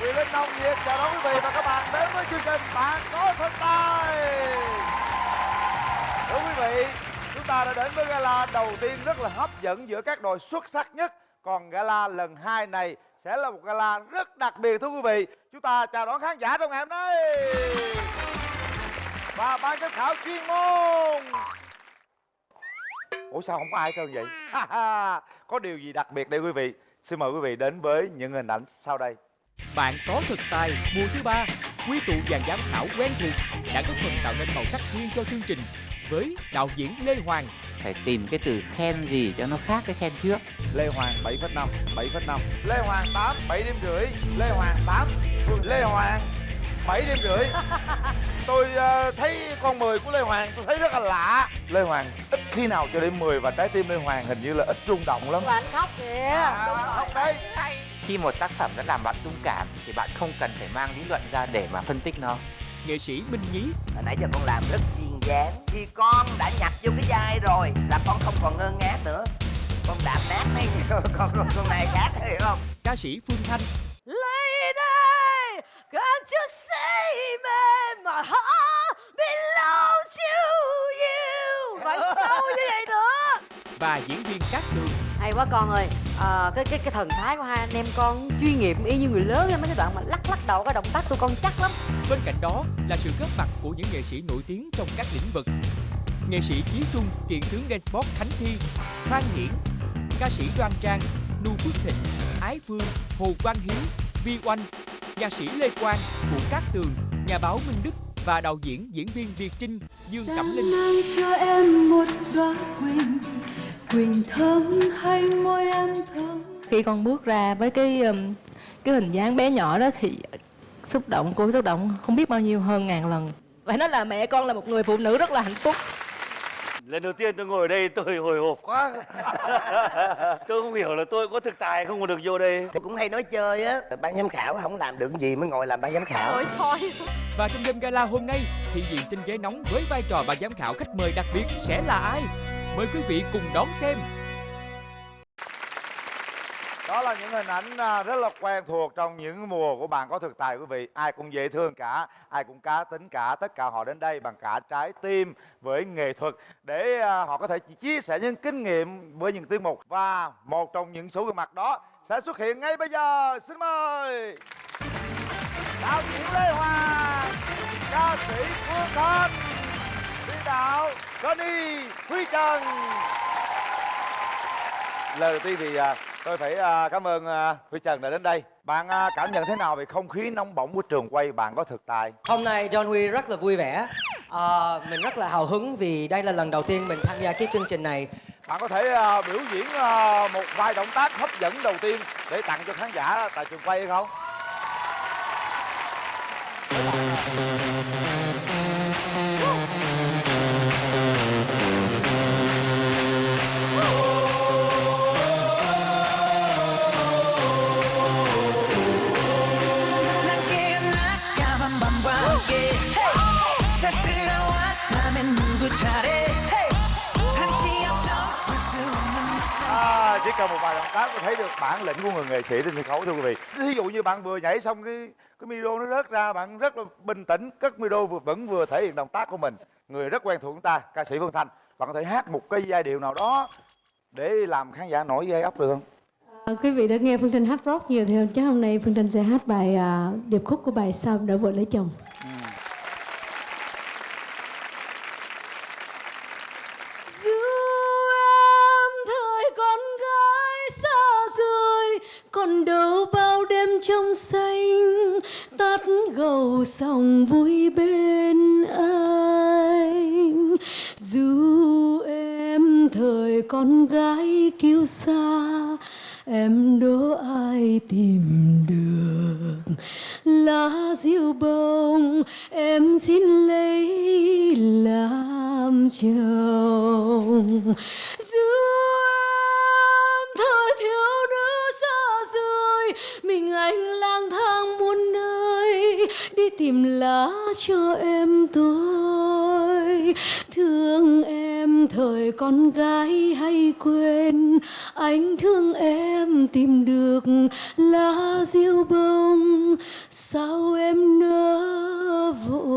Quyền Linh nồng nhiệt chào đón quý vị và các bạn đến với chương trình Bạn Có Thực Tài. Thưa quý vị, chúng ta đã đến với gala đầu tiên rất là hấp dẫn giữa các đội xuất sắc nhất. Còn gala lần 2 này sẽ là một gala rất đặc biệt thưa quý vị. Chúng ta chào đón khán giả trong ngày hôm nay và ban giám khảo chuyên môn. Ủa sao không có ai trơn vậy? Có điều gì đặc biệt đây quý vị? Xin mời quý vị đến với những hình ảnh sau đây. Bạn Có Thực Tài mùa thứ 3 quy tụ dàn giám khảo quen thuộc đã góp phần tạo nên màu sắc riêng cho chương trình với đạo diễn Lê Hoàng. Phải tìm cái từ khen gì cho nó khác cái khen trước. Lê Hoàng 7,5, 7,5. Lê Hoàng 8, 7,5. Lê Hoàng 8. Lê Hoàng 7,5. Tôi thấy con 10 của Lê Hoàng tôi thấy rất là lạ. Lê Hoàng ít khi nào cho đến 10 và trái tim Lê Hoàng hình như là ít rung động lắm. Anh khóc kìa. Khóc đấy. Khi một tác phẩm đã làm bạn rung cảm thì bạn không cần phải mang lý luận ra để mà phân tích nó. Nghệ sĩ Minh Nhí. Hồi nãy giờ con làm rất duyên dáng. Khi con đã nhập vô cái vai rồi là con không còn ngơ ngác nữa. Con đạp nát mấy con này khác hiểu không? Ca sĩ Phương Thanh. Lady, can't you see me, my heart belongs to you. Phải sâu như vậy nữa. Và diễn viên Cát Tường. Hay quá con ơi. Cái thần thái của hai anh em con chuyên nghiệp y như người lớn. Mấy cái đoạn mà lắc đầu cái động tác tụi con chắc lắm. Bên cạnh đó là sự góp mặt của những nghệ sĩ nổi tiếng trong các lĩnh vực. Nghệ sĩ Chí Trung, kiện tướng dance sport Khánh Thi, Phan Hiển, ca sĩ Đoan Trang, Nu Phước Thịnh, Ái Phương, Hồ Quang Hiếu, Vi Oanh, nhạc sĩ Lê Quang, Vũ Cát Tường, nhà báo Minh Đức và đạo diễn diễn viên Việt Trinh, Dương Cẩm Linh. Cho em một đóa quỳnh, quỳnh thơm hay môi em thơm. Khi con bước ra với cái hình dáng bé nhỏ đó thì cô xúc động không biết bao nhiêu hơn ngàn lần. Phải nói là mẹ con là một người phụ nữ rất là hạnh phúc. Lần đầu tiên tôi ngồi ở đây tôi hồi hộp quá. Tôi không hiểu là tôi có thực tài không mà được vô đây. Tôi cũng hay nói chơi á, ban giám khảo không làm được gì mới ngồi làm ban giám khảo. Ôi soi. Và trong đêm gala hôm nay, thị diện trên ghế nóng với vai trò ban giám khảo khách mời đặc biệt sẽ là ai? Mời quý vị cùng đón xem. Đó là những hình ảnh rất là quen thuộc trong những mùa của Bạn Có Thực Tài quý vị. Ai cũng dễ thương cả, ai cũng cá tính cả. Tất cả họ đến đây bằng cả trái tim với nghệ thuật để họ có thể chia sẻ những kinh nghiệm với những tiết mục. Và một trong những số gương mặt đó sẽ xuất hiện ngay bây giờ. Xin mời đạo diễn Lê Hoàng, ca sĩ Phương Thanh, biên đạo Johnny Huy Trần. Lời đầu tiên thì tôi phải cảm ơn Huy Trần đã đến đây. Bạn cảm nhận thế nào về không khí nóng bỏng của trường quay Bạn Có Thực Tài? Hôm nay John Huy rất là vui vẻ. Mình rất là hào hứng vì đây là lần đầu tiên mình tham gia cái chương trình này. Bạn có thể biểu diễn một vài động tác hấp dẫn đầu tiên để tặng cho khán giả tại trường quay hay không? Chỉ cần một vài động tác tôi thấy được bản lĩnh của người nghệ sĩ trên sân khấu thưa quý vị. Ví dụ như bạn vừa nhảy xong cái micro nó rớt ra, bạn rất là bình tĩnh cất micro vẫn vừa thể hiện động tác của mình. Người rất quen thuộc chúng ta, ca sĩ Phương Thanh. Bạn có thể hát một cái giai điệu nào đó để làm khán giả nổi gai ốc được không? Quý vị đã nghe Phương Thanh hát rock nhiều thì chắc hôm nay Phương Thanh sẽ hát bài điệp khúc của bài Sao Đỡ Vợ Lấy Chồng. Còn đâu bao đêm trong xanh tắt gầu sòng vui bên anh. Dù em thời con gái kiêu xa, em đố ai tìm được lá diêu bông em xin lấy làm chồng. Dù em thời thiếu nữ xa rời, mình anh lang thang muôn nơi đi tìm lá cho em tôi. Thương em thời con gái hay quên, anh thương em tìm được lá diêu bông sao em nỡ vội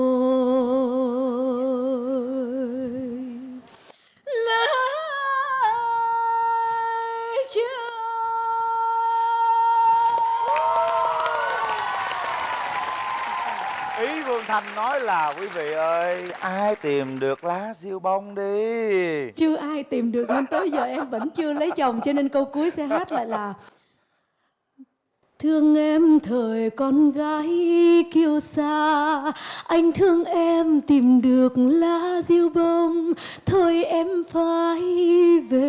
lấy chồng. Ý Phương Thanh nói là quý vị ơi, ai tìm được lá diêu bông đi. Chưa ai tìm được nên tới giờ em vẫn chưa lấy chồng, cho nên câu cuối sẽ hát lại là thương em thời con gái kiêu sa, anh thương em tìm được lá diêu bông, thôi em phải về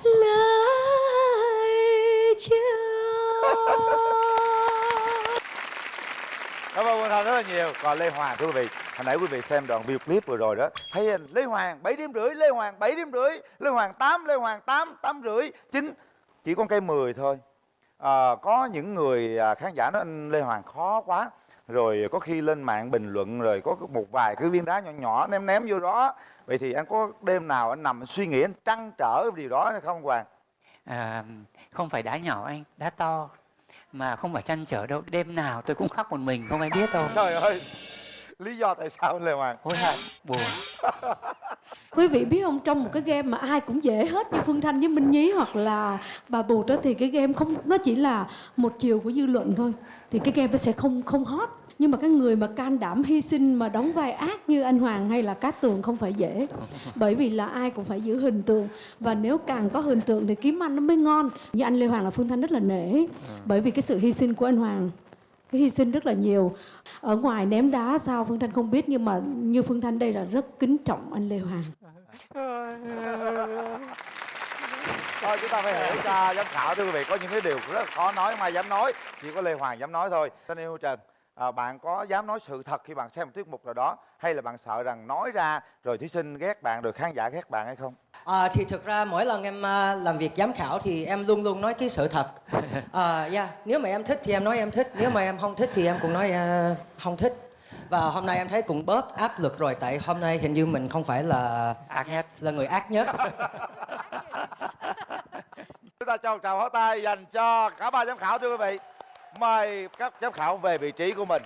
lấy chồng. Cảm ơn Phương Thanh rất là nhiều. Còn Lê Hoàng thưa quý vị, hồi nãy quý vị xem đoạn video clip vừa rồi đó, thấy anh Lê Hoàng 7,5 điểm, Lê Hoàng 7,5 điểm, Lê Hoàng 8, Lê Hoàng 8, 8,5, 9, chỉ con cây 10 thôi. Có những người khán giả nói anh Lê Hoàng khó quá, rồi có khi lên mạng bình luận rồi có một vài cái viên đá nhỏ nhỏ ném vô đó. Vậy thì anh có đêm nào anh nằm anh suy nghĩ, anh trăn trở điều đó hay không Hoàng? Không phải đá nhỏ anh, đá to. Mà không phải trăn trở đâu, đêm nào tôi cũng khóc một mình, không ai biết đâu. Trời ơi, lý do tại sao anh Lê Hoàng? Hối hận, buồn. Quý vị biết không, trong một cái game mà ai cũng dễ hết như Phương Thanh với Minh Nhí hoặc là bà Bụt đó, thì cái game không, nó chỉ là một chiều của dư luận thôi, thì cái game nó sẽ không hot. Nhưng mà cái người mà can đảm hy sinh mà đóng vai ác như anh Hoàng hay là Cát Tường không phải dễ. Bởi vì là ai cũng phải giữ hình tượng, và nếu càng có hình tượng thì kiếm ăn nó mới ngon. Như anh Lê Hoàng là Phương Thanh rất là nể, bởi vì cái sự hy sinh của anh Hoàng, cái hy sinh rất là nhiều. Ở ngoài ném đá sao Phương Thanh không biết, nhưng mà như Phương Thanh đây là rất kính trọng anh Lê Hoàng. Thôi chúng ta phải hiểu cho giám khảo thưa quý vị, có những cái điều rất là khó nói, không ai dám nói, chỉ có Lê Hoàng dám nói thôi. Thanh yêu Trần, bạn có dám nói sự thật khi bạn xem một tiết mục nào đó, hay là bạn sợ rằng nói ra rồi thí sinh ghét bạn, rồi khán giả ghét bạn hay không? Thì thực ra mỗi lần em làm việc giám khảo thì em luôn luôn nói cái sự thật. Nếu mà em thích thì em nói em thích, nếu mà em không thích thì em cũng nói không thích. Và hôm nay em thấy cũng bớt áp lực rồi, tại hôm nay hình như mình không phải là Ác nhất, là người ác nhất. Chúng ta cho một tràng pháo tay dành cho cả ba giám khảo thưa quý vị. Mời các giám khảo về vị trí của mình.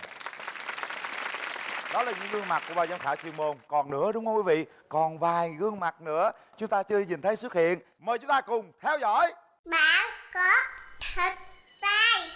Đó là những gương mặt của ba giám khảo chuyên môn. Còn nữa đúng không quý vị? Còn vài gương mặt nữa chúng ta chưa nhìn thấy xuất hiện. Mời chúng ta cùng theo dõi. Bạn có thật sai.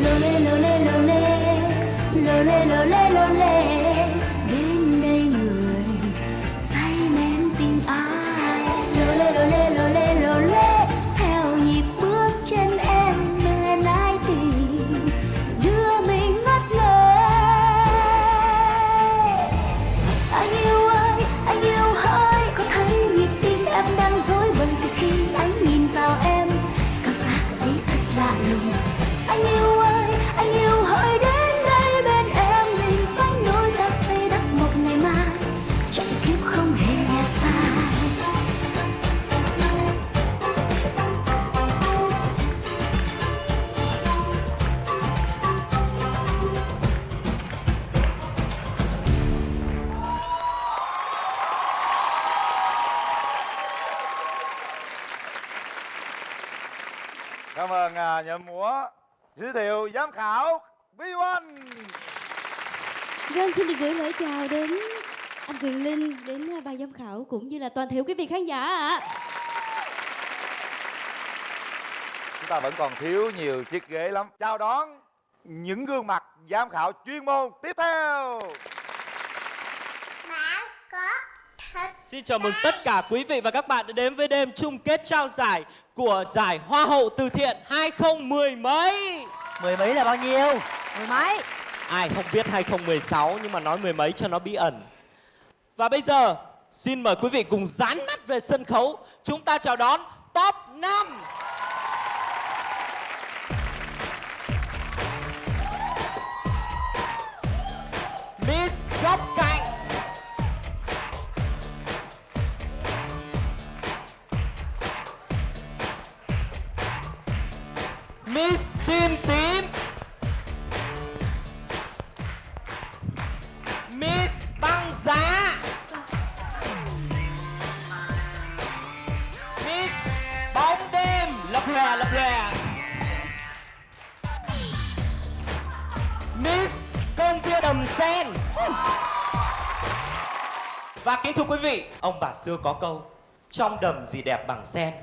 lô lê lô lê lô lê lô lê lô lê lô lê, đến đây người say mến tình ai. Lô lê lô lê lô lê lô lê, theo nhịp bước chân em bên ai tìm đưa mình ngất ngây. Anh yêu ơi, anh yêu hỡi, có thấy nhịp tim em đang rối bời từ khi anh nhìn vào em, cảm giác ấy thật lạ lùng. Anh yêu ơi, anh yêu hỡi, đến đây bên em mình sánh đôi ta xây đắp một ngày mai, chẳng kiếp không hề nhạt phai. Cảm ơn nhóm múa. Giới thiệu giám khảo Vi Oanh. Vâng, xin được gửi lời chào đến anh Quyền Linh, đến ban giám khảo cũng như là toàn thể quý vị khán giả ạ. Chúng ta vẫn còn thiếu nhiều chiếc ghế lắm. Chào đón những gương mặt giám khảo chuyên môn tiếp theo. Bạn có thật. Xin chào mừng tất cả quý vị và các bạn đã đến với đêm chung kết trao giải của giải Hoa hậu từ thiện 2010 mấy. Mười mấy là bao nhiêu? Mười mấy. Ai không biết 2016 nhưng mà nói mười mấy cho nó bí ẩn. Và bây giờ xin mời quý vị cùng dán mắt về sân khấu. Chúng ta chào đón top 5. Miss Góc Cạnh, Miss Tim Tím, Miss Băng Giá, Miss Bóng Đêm lập lòe, Miss Công viên Đầm Sen. Và kính thưa quý vị, ông bà xưa có câu trong đầm gì đẹp bằng sen,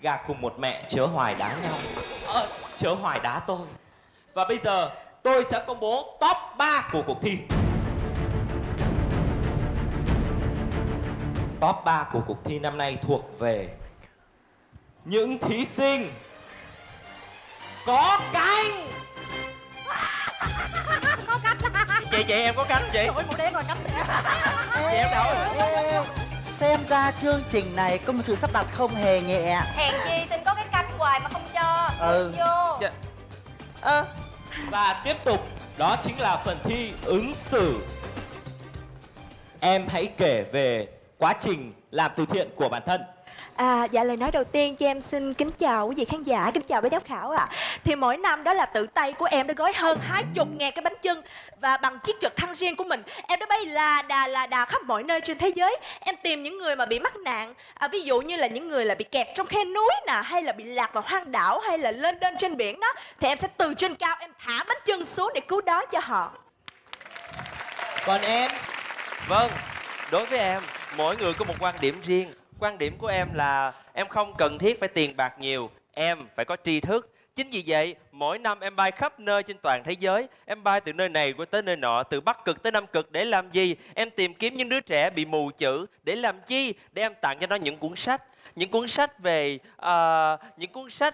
gà cùng một mẹ chớ hoài đá nhau. Chớ hoài đá tôi. Và bây giờ tôi sẽ công bố top 3 của cuộc thi. Top 3 của cuộc thi năm nay thuộc về những thí sinh có cánh. Có cánh. Chị em có cánh chị. Trời ơi, màu đen rồi cánh. Chị em đâu? Xem ra chương trình này có một sự sắp đặt không hề nhẹ. Hèn chi xin có cái cánh hoài mà không cho. Vô. Và tiếp tục, đó chính là phần thi ứng xử. Em hãy kể về quá trình làm từ thiện của bản thân. Dạ, lời nói đầu tiên cho em xin kính chào quý vị khán giả, kính chào ban giám khảo ạ. Thì mỗi năm đó là tự tay của em đã gói hơn 20.000 cái bánh chưng. Và bằng chiếc trực thăng riêng của mình, em đã bay là đà khắp mọi nơi trên thế giới. Em tìm những người mà bị mắc nạn, ví dụ như là những người là bị kẹt trong khe núi nè, hay là bị lạc vào hoang đảo, hay là lên đên trên biển đó. Thì em sẽ từ trên cao em thả bánh chưng xuống để cứu đói cho họ. Còn em? Vâng, đối với em, mỗi người có một quan điểm riêng. Quan điểm của em là em không cần thiết phải tiền bạc nhiều, em phải có tri thức. Chính vì vậy, mỗi năm em bay khắp nơi trên toàn thế giới. Em bay từ nơi này qua tới nơi nọ, từ Bắc Cực tới Nam Cực để làm gì? Em tìm kiếm những đứa trẻ bị mù chữ để làm chi? Để em tặng cho nó những cuốn sách. Những cuốn sách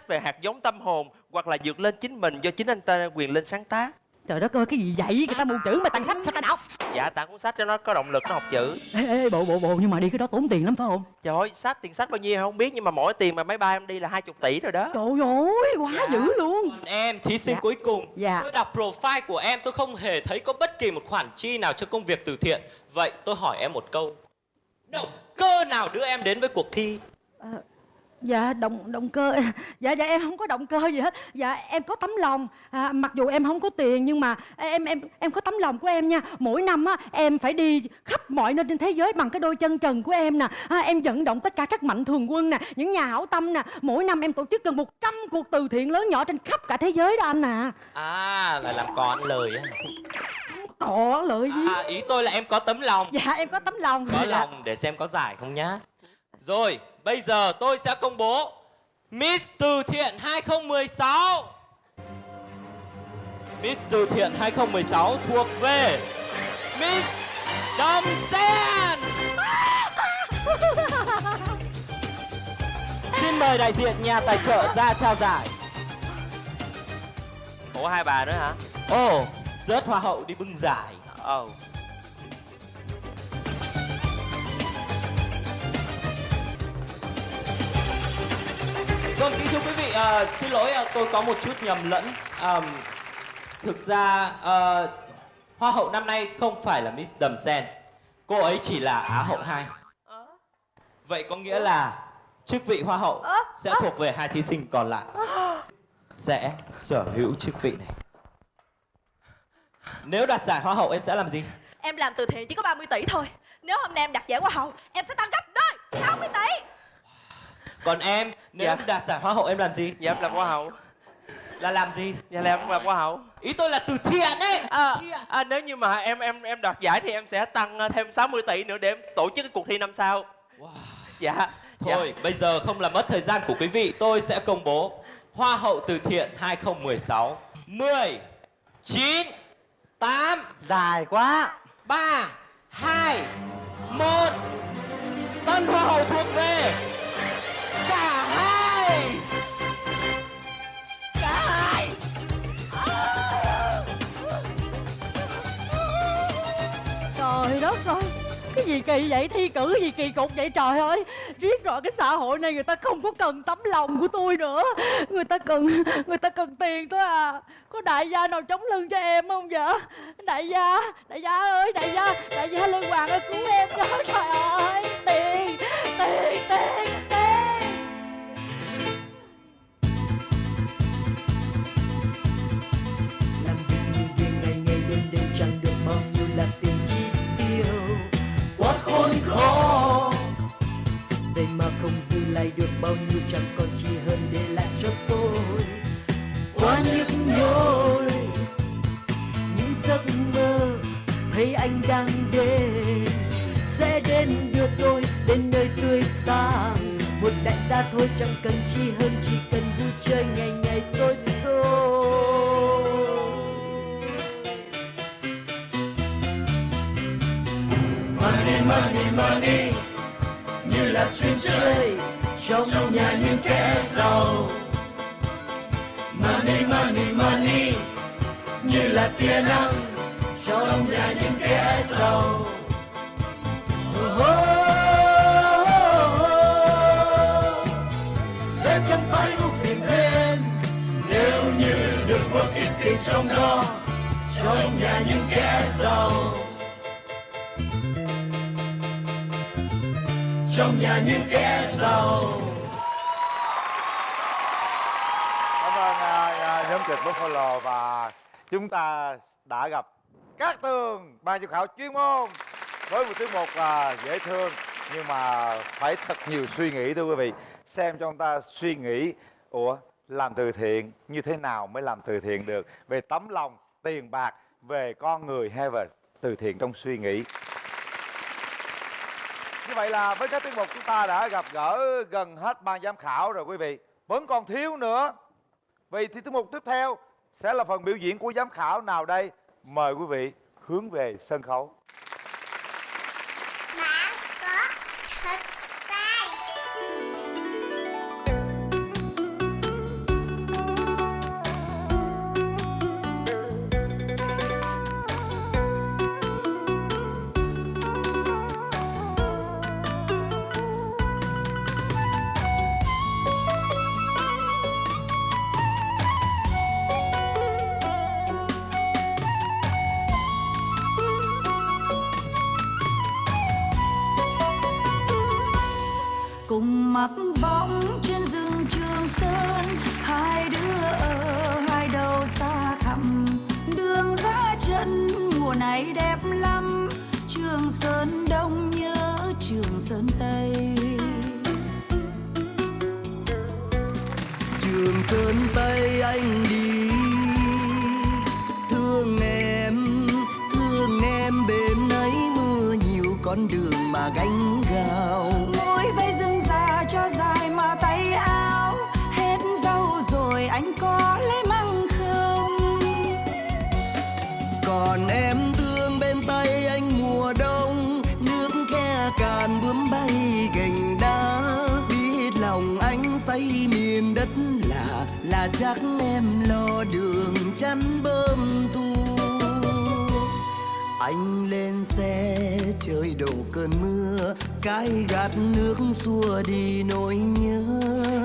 về hạt giống tâm hồn, hoặc là vượt lên chính mình do chính anh ta Quyền Linh sáng tác. Trời đất ơi, cái gì vậy? Người ta mù chữ mà tặng sách sao ta đọc? Dạ, tặng cuốn sách cho nó có động lực nó học chữ. Ê, bộ nhưng mà đi cái đó tốn tiền lắm phải không? Trời ơi, tiền sách bao nhiêu em không biết, nhưng mà mỗi tiền mà máy bay em đi là 20 tỷ rồi đó. Trời ơi, quá dữ luôn. Còn em, thí sinh cuối cùng. Tôi đọc profile của em, tôi không hề thấy có bất kỳ một khoản chi nào cho công việc từ thiện. Vậy tôi hỏi em một câu, động cơ nào đưa em đến với cuộc thi? Dạ, động cơ. Dạ em không có động cơ gì hết. Dạ em có tấm lòng. Mặc dù em không có tiền nhưng mà em có tấm lòng của em nha. Mỗi năm á em phải đi khắp mọi nơi trên thế giới bằng cái đôi chân trần của em nè. Em vận động tất cả các mạnh thường quân nè, những nhà hảo tâm nè. Mỗi năm em tổ chức gần 100 cuộc từ thiện lớn nhỏ trên khắp cả thế giới đó anh à. Là làm con lời á. Có lợi gì? Ý tôi là em có tấm lòng. Dạ em có tấm lòng. Có lòng để xem có giải không nhá. Rồi, bây giờ tôi sẽ công bố Miss Từ Thiện 2016. Miss Từ Thiện 2016 thuộc về Miss Đầm Sen. Xin mời đại diện nhà tài trợ ra trao giải. Ủa hai bà nữa hả? Ồ, rớt hoa hậu đi bưng giải. Ồ. Vâng, kính thưa quý vị, xin lỗi tôi có một chút nhầm lẫn. Thực ra hoa hậu năm nay không phải là Miss Đầm Sen, cô ấy chỉ là Á hậu 2. Vậy có nghĩa là chức vị hoa hậu sẽ thuộc về hai thí sinh còn lại, sẽ sở hữu chức vị này. Nếu đoạt giải hoa hậu em sẽ làm gì? Em làm từ thiện chỉ có 30 tỷ thôi. Nếu hôm nay em đạt giải hoa hậu, em sẽ tăng gấp đôi 60 tỷ. Còn em, nếu em đạt giải hoa hậu em làm gì? Dạ em làm hoa hậu. Là làm gì? Dạ em làm hoa hậu. Ý tôi là từ thiện ấy. Nếu như mà em đoạt giải thì em sẽ tăng thêm 60 tỷ nữa để em tổ chức cái cuộc thi năm sau. Dạ. Thôi, bây giờ không làm mất thời gian của quý vị, tôi sẽ công bố Hoa hậu Từ Thiện 2016. 10, 9, 8. Dài quá. 3, 2, 1. Tân hoa hậu thuộc về cả hai. Cả hai. Trời đất ơi, cái gì kỳ vậy, thi cử cái gì kỳ cục vậy trời ơi. Riết rồi cái xã hội này người ta không có cần tấm lòng của tôi nữa, người ta cần tiền thôi à. Có đại gia nào chống lưng cho em không vậy? Đại gia ơi, đại gia Lương Hoàng ơi, cứu em với. Trời ơi, tiền. Làm việc như game ngày ngày đêm chẳng được bao nhiêu là tiền chi tiêu, quá khốn khó. Vậy mà không dư lại được bao nhiêu, chẳng còn chi hơn để lại cho tôi. Quá nhức nhối những giấc mơ thấy anh đang đến, sẽ đến đưa tôi đến nơi tươi sáng. Một đại gia thôi chẳng cần chi hơn, chỉ cần vui chơi ngày ngày tôi. Money, money, money như là chuyện chơi trong nhà những kẻ giàu. Money, money, money như là tia nắng trong nhà những kẻ giàu. Sẽ chẳng phải ưu phiền thêm nếu như được một ít tiền trong đó, trong nhà những kẻ giàu. Trong nhà những kẻ giàu. Cảm ơn nhóm kịch Buffalo, và chúng ta đã gặp Cát Tường, ban giám khảo chuyên môn với một tiết mục dễ thương nhưng mà phải thật nhiều suy nghĩ thưa quý vị. Xem cho chúng ta suy nghĩ, ủa làm từ thiện như thế nào mới làm từ thiện được, về tấm lòng, tiền bạc, về con người hay về từ thiện trong suy nghĩ. Như vậy là với các tiết mục chúng ta đã gặp gỡ gần hết ban giám khảo rồi quý vị. Vẫn còn thiếu nữa. Vậy thì tiết mục tiếp theo sẽ là phần biểu diễn của giám khảo nào đây? Mời quý vị hướng về sân khấu. Cùng mặc bóng trên rừng Trường Sơn, hai đứa ở hai đầu xa thẳm. Đường ra chân mùa này đẹp lắm, Trường Sơn Đông nhớ Trường Sơn Tây. Trường Sơn Tây anh đi, thương em bên ấy mưa nhiều, con đường mà gánh gạo. Mỗi bãi rừng già cho dài mà tay áo, hết rau rồi anh có lấy măng không? là chắc em lo đường chắn bơm thu. Anh lên xe trời đổ cơn mưa, cái gạt nước xua đi nỗi nhớ.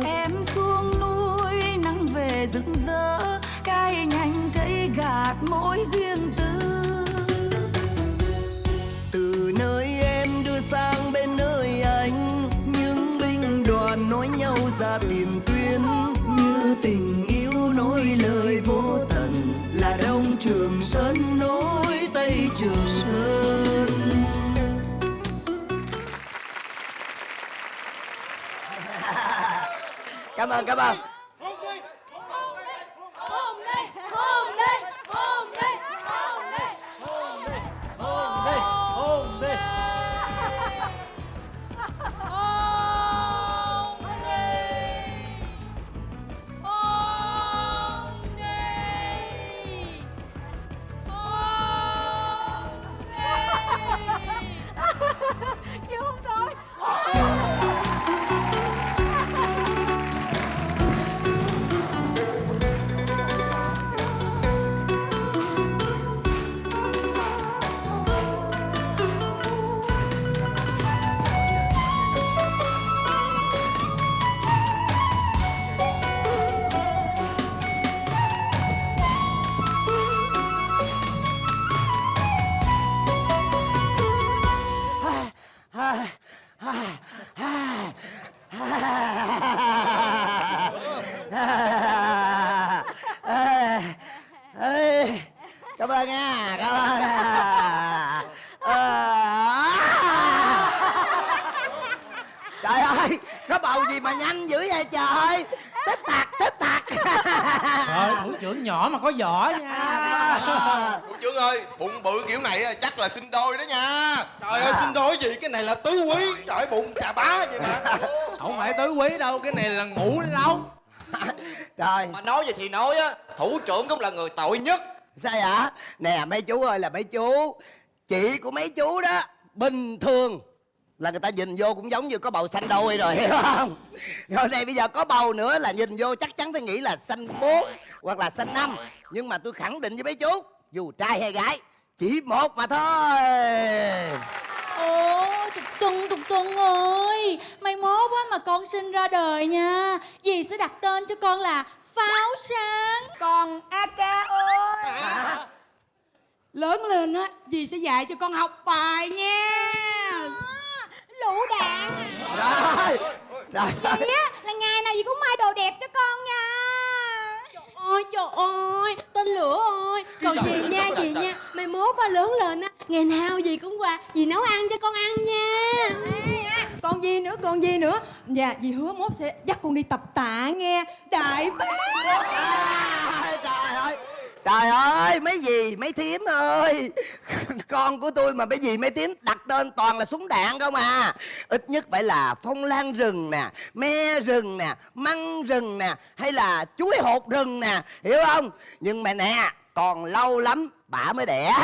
Em xuống núi nắng về rực rỡ, cái nhanh cây gạt mỗi riêng tư. Từ nơi em đưa sang bên nơi anh, những binh đoàn nối nhau ra tiền tuyến. Như tình yêu nối lời vô tận, là Đông Trường Sơn nối Tây Trường Sơn. Cảm ơn, cảm ơn. Hôn đi, hôn đi, hôn đi, hôn đi, hôn đi, hôn đi, hôn đi, hôn đi. Chịu không rồi. Cảm ơn nha, cảm ơn. Trời ơi, có bầu gì mà nhanh dữ vậy trời. Thích thật, thích thật. Trời, thủ trưởng nhỏ mà có vỏ nha. Thủ trưởng ơi, bụng bự kiểu này chắc là sinh đôi đó nha. Trời ơi, sinh đôi gì, cái này là tứ quý. Trời ơi, bụng trà bá vậy mà. Không phải tứ quý đâu, cái này là ngũ long. Trời. Mà nói vậy thì nói á, thủ trưởng cũng là người tội nhất. Sao vậy? Nè mấy chú ơi là mấy chú, chị của mấy chú đó bình thường là người ta nhìn vô cũng giống như có bầu sanh đôi rồi, hiểu không? Rồi này bây giờ có bầu nữa là nhìn vô chắc chắn phải nghĩ là sanh 4 hoặc là sanh 5. Nhưng mà tôi khẳng định với mấy chú, dù trai hay gái chỉ một mà thôi. Ồ, Tục Tuần ơi, mai mốt á mà con sinh ra đời nha, dì sẽ đặt tên cho con là Pháo Sáng. Còn AK ơi, lớn lên á dì sẽ dạy cho con học bài nha. Lũ đạn. Rồi, Dì á là ngày nào dì cũng may đồ đẹp cho con nha. Trời ơi, tên Lửa ơi. Còn dì nha, dì nha, mai mốt á lớn lên á, ngày nào dì cũng qua, dì nấu ăn cho con ăn nha. Còn gì nữa. Dạ, dì hứa mốt sẽ dắt con đi tập tạ nghe. Đại bác. Trời ơi, trời ơi, mấy dì, mấy thím ơi. Con của tôi mà mấy dì, mấy thím đặt tên toàn là súng đạn không à. Ít nhất phải là phong lan rừng nè, me rừng nè, măng rừng nè, hay là chuối hột rừng nè, hiểu không? Nhưng mà nè, còn lâu lắm bà mới đẻ.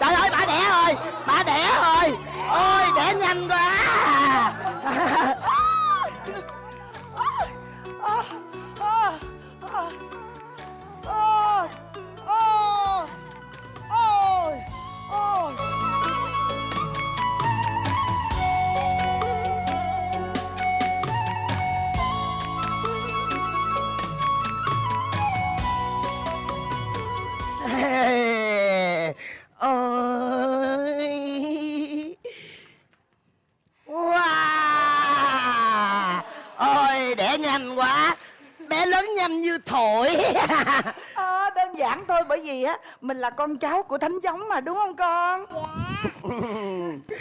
Trời ơi, bà đẻ rồi, bà đẻ rồi. Ôi, đẻ nhanh quá. Wow. Ôi, đẻ nhanh quá, bé lớn nhanh như thổi. Đơn giản thôi, bởi vì á mình là con cháu của thánh giống mà, đúng không con?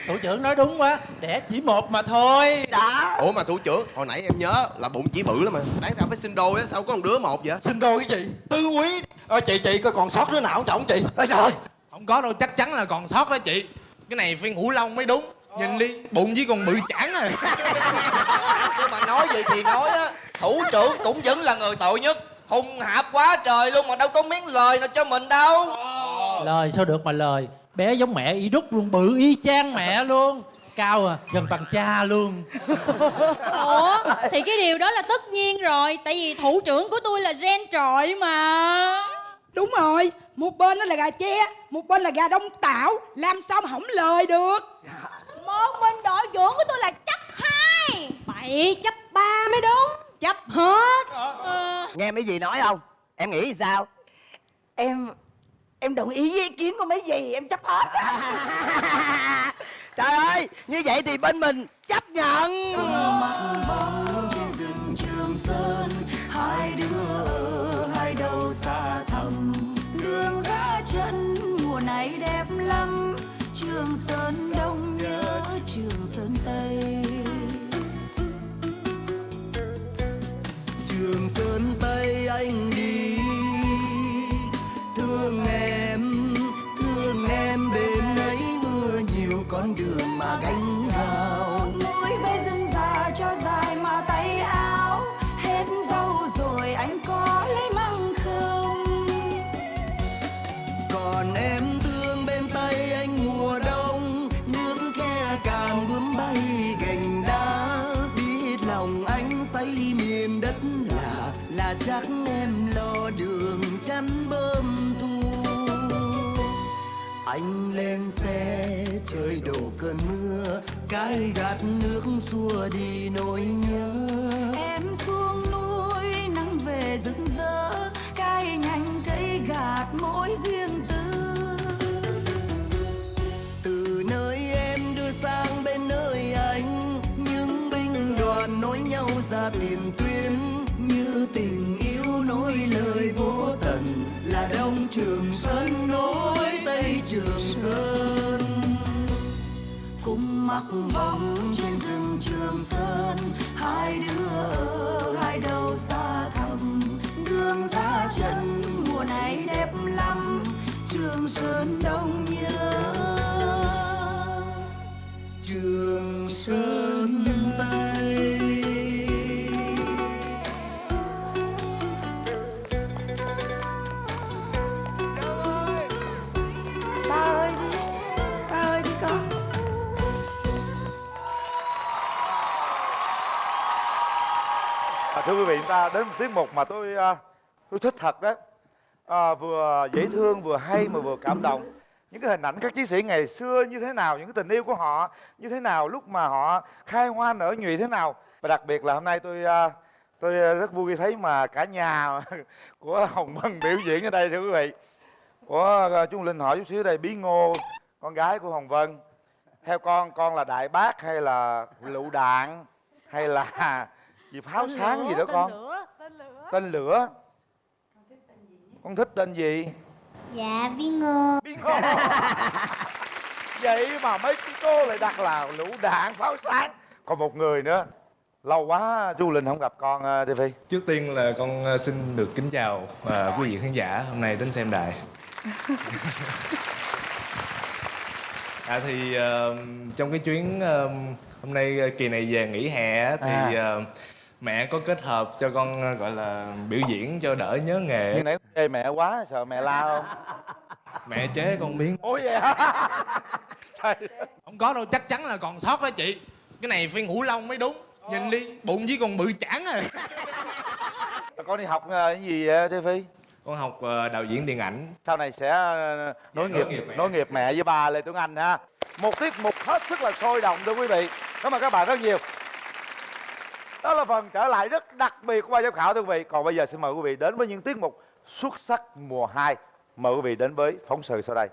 Thủ trưởng nói đúng quá, đẻ chỉ một mà thôi. Đó. Ủa mà thủ trưởng, hồi nãy em nhớ là bụng chỉ bự lắm mà, đáng ra phải sinh đôi á, sao có một đứa một vậy? Sinh đôi cái gì? Tứ quý. Chị coi còn sót đứa nào không trọng chị? Ôi trời. Không có đâu, chắc chắn là còn sót đó chị. Cái này phải ngũ long mới đúng. Nhìn đi, bụng chỉ còn bự chảng rồi. Nhưng mà nói gì thì nói á, thủ trưởng cũng vẫn là người tội nhất. Hùng hạp quá trời luôn mà đâu có miếng lời nào cho mình đâu. Lời sao được mà lời. Bé giống mẹ y đúc luôn, bự y chang mẹ luôn. cao à, gần bằng cha luôn. Ủa thì cái điều đó là tất nhiên rồi. Tại vì thủ trưởng của tôi là gen trội mà. Đúng rồi, một bên đó là gà tre, một bên là gà đông tảo, làm sao mà hỏng lời được. Một bên đội trưởng của tôi là chấp 2. Bậy, chấp 3 mới đúng. Chấp hết. Nghe mấy gì nói không? Em nghĩ sao? Em đồng ý với ý kiến của mấy dì, em chấp hết. Trời ơi, như vậy thì bên mình chấp nhận. Trên rừng Trường Sơn, hai đứa ở hai đầu xa thẳm. Đường ra chân mùa này đẹp lắm. Trường Sơn Đông nhớ Trường Sơn Tây. Trường Sơn Tây anh đi, thương em đêm ấy mưa nhiều con đường mà gánh vào. Núi bay rừng già cho dài mà tay áo, hết dâu rồi anh có lấy măng không? Còn em thương bên tay anh mùa đông, những khe càng bướm bay gành đá. Biết lòng anh say miền đất là chắc em lo đường chắn bơm thu. Anh lên xe trời đổ cơn mưa, cái gạt nước xua đi nỗi nhớ. Em xuống núi nắng về rực rỡ, cái nhành cây gạt mỗi riêng tư. Từ nơi em đưa sang bên nơi anh, những binh đoàn nối nhau ra tiền tuyến. Như tình yêu nối lời vô tận, là Đông Trường Sơn nối Tây Trường Sơn. Cùng mặc vòng trên rừng Trường Sơn, hai đứa ở hai đầu xa thẳm. Đường ra chân mùa này đẹp lắm, Trường Sơn Đông nhớ Trường Sơn Tây. Ba ơi đi con. Thưa quý vị, chúng ta đến một tiết mục mà tôi thích thật đó. Vừa dễ thương, vừa hay mà vừa cảm động. Những cái hình ảnh các chiến sĩ ngày xưa như thế nào, những cái tình yêu của họ như thế nào, lúc mà họ khai hoa nở nhụy thế nào. Và đặc biệt là hôm nay tôi rất vui khi thấy mà cả nhà của Hồng Vân biểu diễn ở đây, thưa quý vị. Của chú Linh hỏi chút xíu đây, Bí Ngô, con gái của Hồng Vân. Theo con là đại bác hay là lựu đạn hay là gì pháo sáng gì đó con? Tên lửa. Con thích tên gì? Dạ Bí Ngô. Bí Ngô. Vậy mà mấy cái cô lại đặt là lựu đạn pháo sáng. Còn một người nữa, lâu quá chú Linh không gặp con TV. Trước tiên là con xin được kính chào quý vị khán giả hôm nay đến xem đài. Thì trong cái chuyến hôm nay kỳ này về nghỉ hè thì mẹ có kết hợp cho con gọi là biểu diễn cho đỡ nhớ nghề. Nhưng nãy chê mẹ quá, sợ mẹ la không? Mẹ chế con miếng. Ủa vậy hả? Trời. Không có đâu, chắc chắn là còn sót đó chị. Cái này phải ngủ lông mới đúng. Nhìn đi, bụng với còn bự chảng à. Con đi học cái gì vậy TV? Con học đạo diễn điện ảnh. Sau này sẽ nối nghiệp mẹ với bà Lê Tuấn Anh ha. Một tiết mục hết sức là sôi động thưa quý vị. Cảm ơn các bạn rất nhiều. Đó là phần trở lại rất đặc biệt của ban giám khảo thưa quý vị. Còn bây giờ xin mời quý vị đến với những tiết mục xuất sắc mùa 2. Mời quý vị đến với phóng sự sau đây.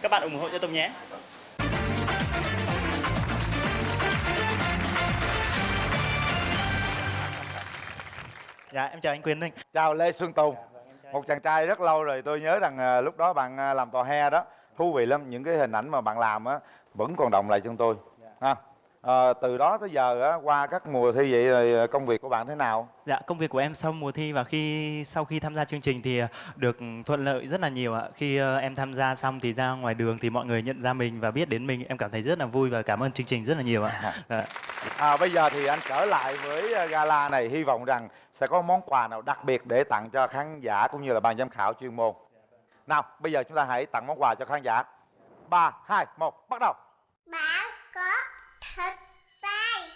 Các bạn ủng hộ cho Tùng nhé. Dạ, em chào anh Quyền Linh. Chào Lê Xuân Tùng. Một chàng trai rất lâu rồi, tôi nhớ rằng lúc đó bạn làm tòa he đó. Thú vị lắm, những cái hình ảnh mà bạn làm á vẫn còn động lại trong tôi. Ha. Từ đó tới giờ á, qua các mùa thi vậy rồi công việc của bạn thế nào? Dạ, công việc của em sau mùa thi và sau khi tham gia chương trình thì được thuận lợi rất là nhiều ạ. Khi em tham gia xong thì ra ngoài đường thì mọi người nhận ra mình và biết đến mình, em cảm thấy rất là vui và cảm ơn chương trình rất là nhiều ạ. Bây giờ thì anh trở lại với gala này, hy vọng rằng sẽ có món quà nào đặc biệt để tặng cho khán giả cũng như là ban giám khảo chuyên môn. Nào, bây giờ chúng ta hãy tặng món quà cho khán giả. 3, 2, 1, bắt đầu. Bảo có thật sai.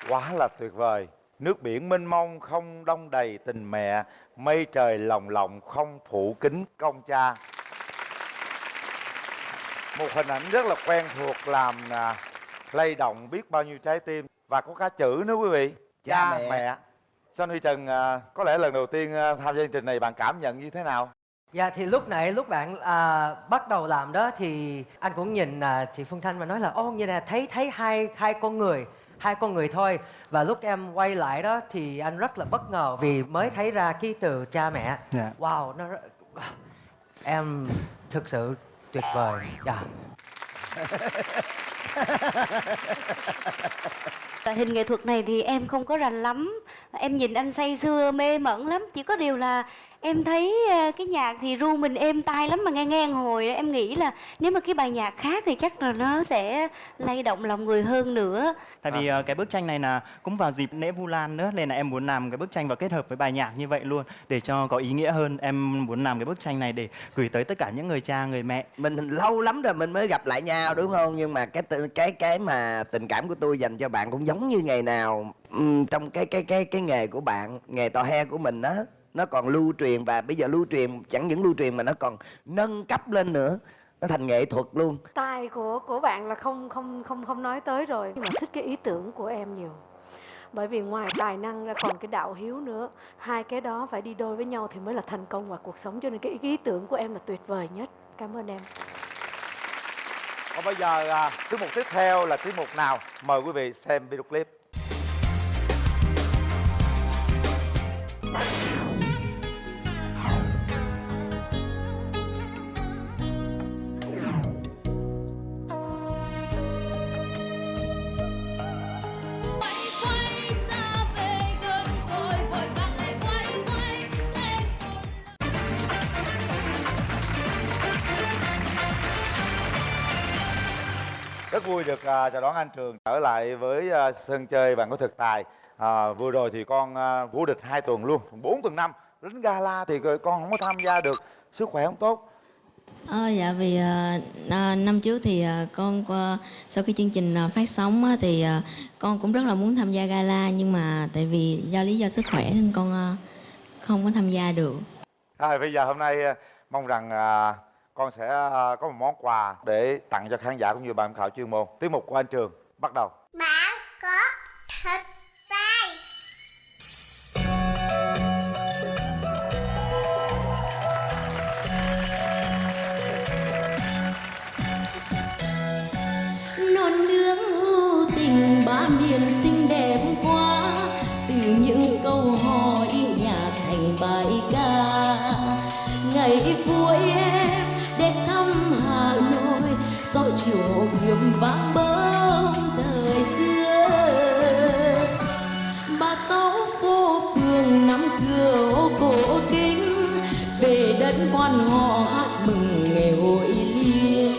Quá là tuyệt vời. Nước biển mênh mông không đong đầy tình mẹ, mây trời lồng lộng không phủ kín công cha. Một hình ảnh rất là quen thuộc làm lay động biết bao nhiêu trái tim. Và có cả chữ nữa quý vị, cha mẹ. Sơn Huy Trần, có lẽ lần đầu tiên tham gia chương trình này bạn cảm nhận như thế nào? Dạ thì lúc nãy lúc bạn bắt đầu làm đó thì anh cũng nhìn chị Phương Thanh và nói là ô như này thấy hai con người thôi. Và lúc em quay lại đó thì anh rất là bất ngờ vì mới thấy ra cái từ cha mẹ. Wow, em thực sự tuyệt vời. Loại hình nghệ thuật này thì em không có rành lắm. Em nhìn anh say sưa mê mẩn lắm. Chỉ có điều là em thấy cái nhạc thì ru mình êm tai lắm. Mà nghe hồi em nghĩ là nếu mà cái bài nhạc khác thì chắc là nó sẽ lay động lòng người hơn nữa. Tại vì cái bức tranh này là cũng vào dịp lễ Vu Lan nữa, nên là em muốn làm cái bức tranh và kết hợp với bài nhạc như vậy luôn để cho có ý nghĩa hơn. Em muốn làm cái bức tranh này để gửi tới tất cả những người cha, người mẹ. Mình lâu lắm rồi mình mới gặp lại nhau đúng không? Nhưng mà cái mà tình cảm của tôi dành cho bạn cũng giống như ngày nào trong cái nghề của bạn, nghề tò he của mình đó, nó còn lưu truyền. Và bây giờ lưu truyền chẳng những lưu truyền mà nó còn nâng cấp lên nữa, nó thành nghệ thuật luôn. Tài của bạn là không nói tới rồi, nhưng mà thích cái ý tưởng của em nhiều. Bởi vì ngoài tài năng ra còn cái đạo hiếu nữa. Hai cái đó phải đi đôi với nhau thì mới là thành công ngoài cuộc sống. Cho nên cái ý tưởng của em là tuyệt vời nhất. Cảm ơn em. Còn bây giờ tiết mục tiếp theo là tiết mục nào? Mời quý vị xem video clip. Rất vui được chào đón anh Trường trở lại với sân chơi Bạn Có Thực Tài. Vừa rồi thì con vô địch 2 tuần luôn, 4 tuần năm. Đến gala thì con không có tham gia được, sức khỏe không tốt. Dạ vì năm trước thì con sau khi chương trình phát sóng thì con cũng rất là muốn tham gia gala, nhưng mà tại vì do lý do sức khỏe nên con không có tham gia được. Bây giờ hôm nay mong rằng con sẽ có một món quà để tặng cho khán giả cũng như ban giám khảo chuyên môn. Tiết mục của anh Trường bắt đầu. Bạn có thực tài. Non nước tình ba miền xinh đẹp quá, từ những câu hò yêu nhạc thành bài ca. Ngày vui em đến thăm Hà Nội, gió chiều hiếm vang bóng thời xưa. 36 phố phường nắm cửa cổ kính, về đất quan họ hát mừng ngày hội liên.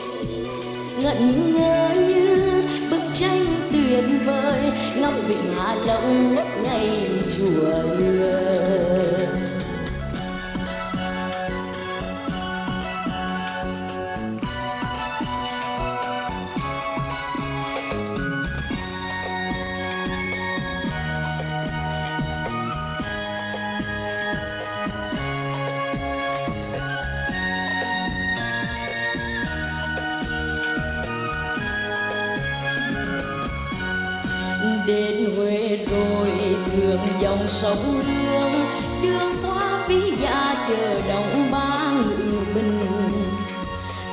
Ngẩn ngơ như bức tranh tuyệt vời, ngắm vịnh Hạ Long ngày chùa Hương. Đến Huế rồi thường dòng sông Hương, đường qua Ví Gia chờ đồng ba ngự bình.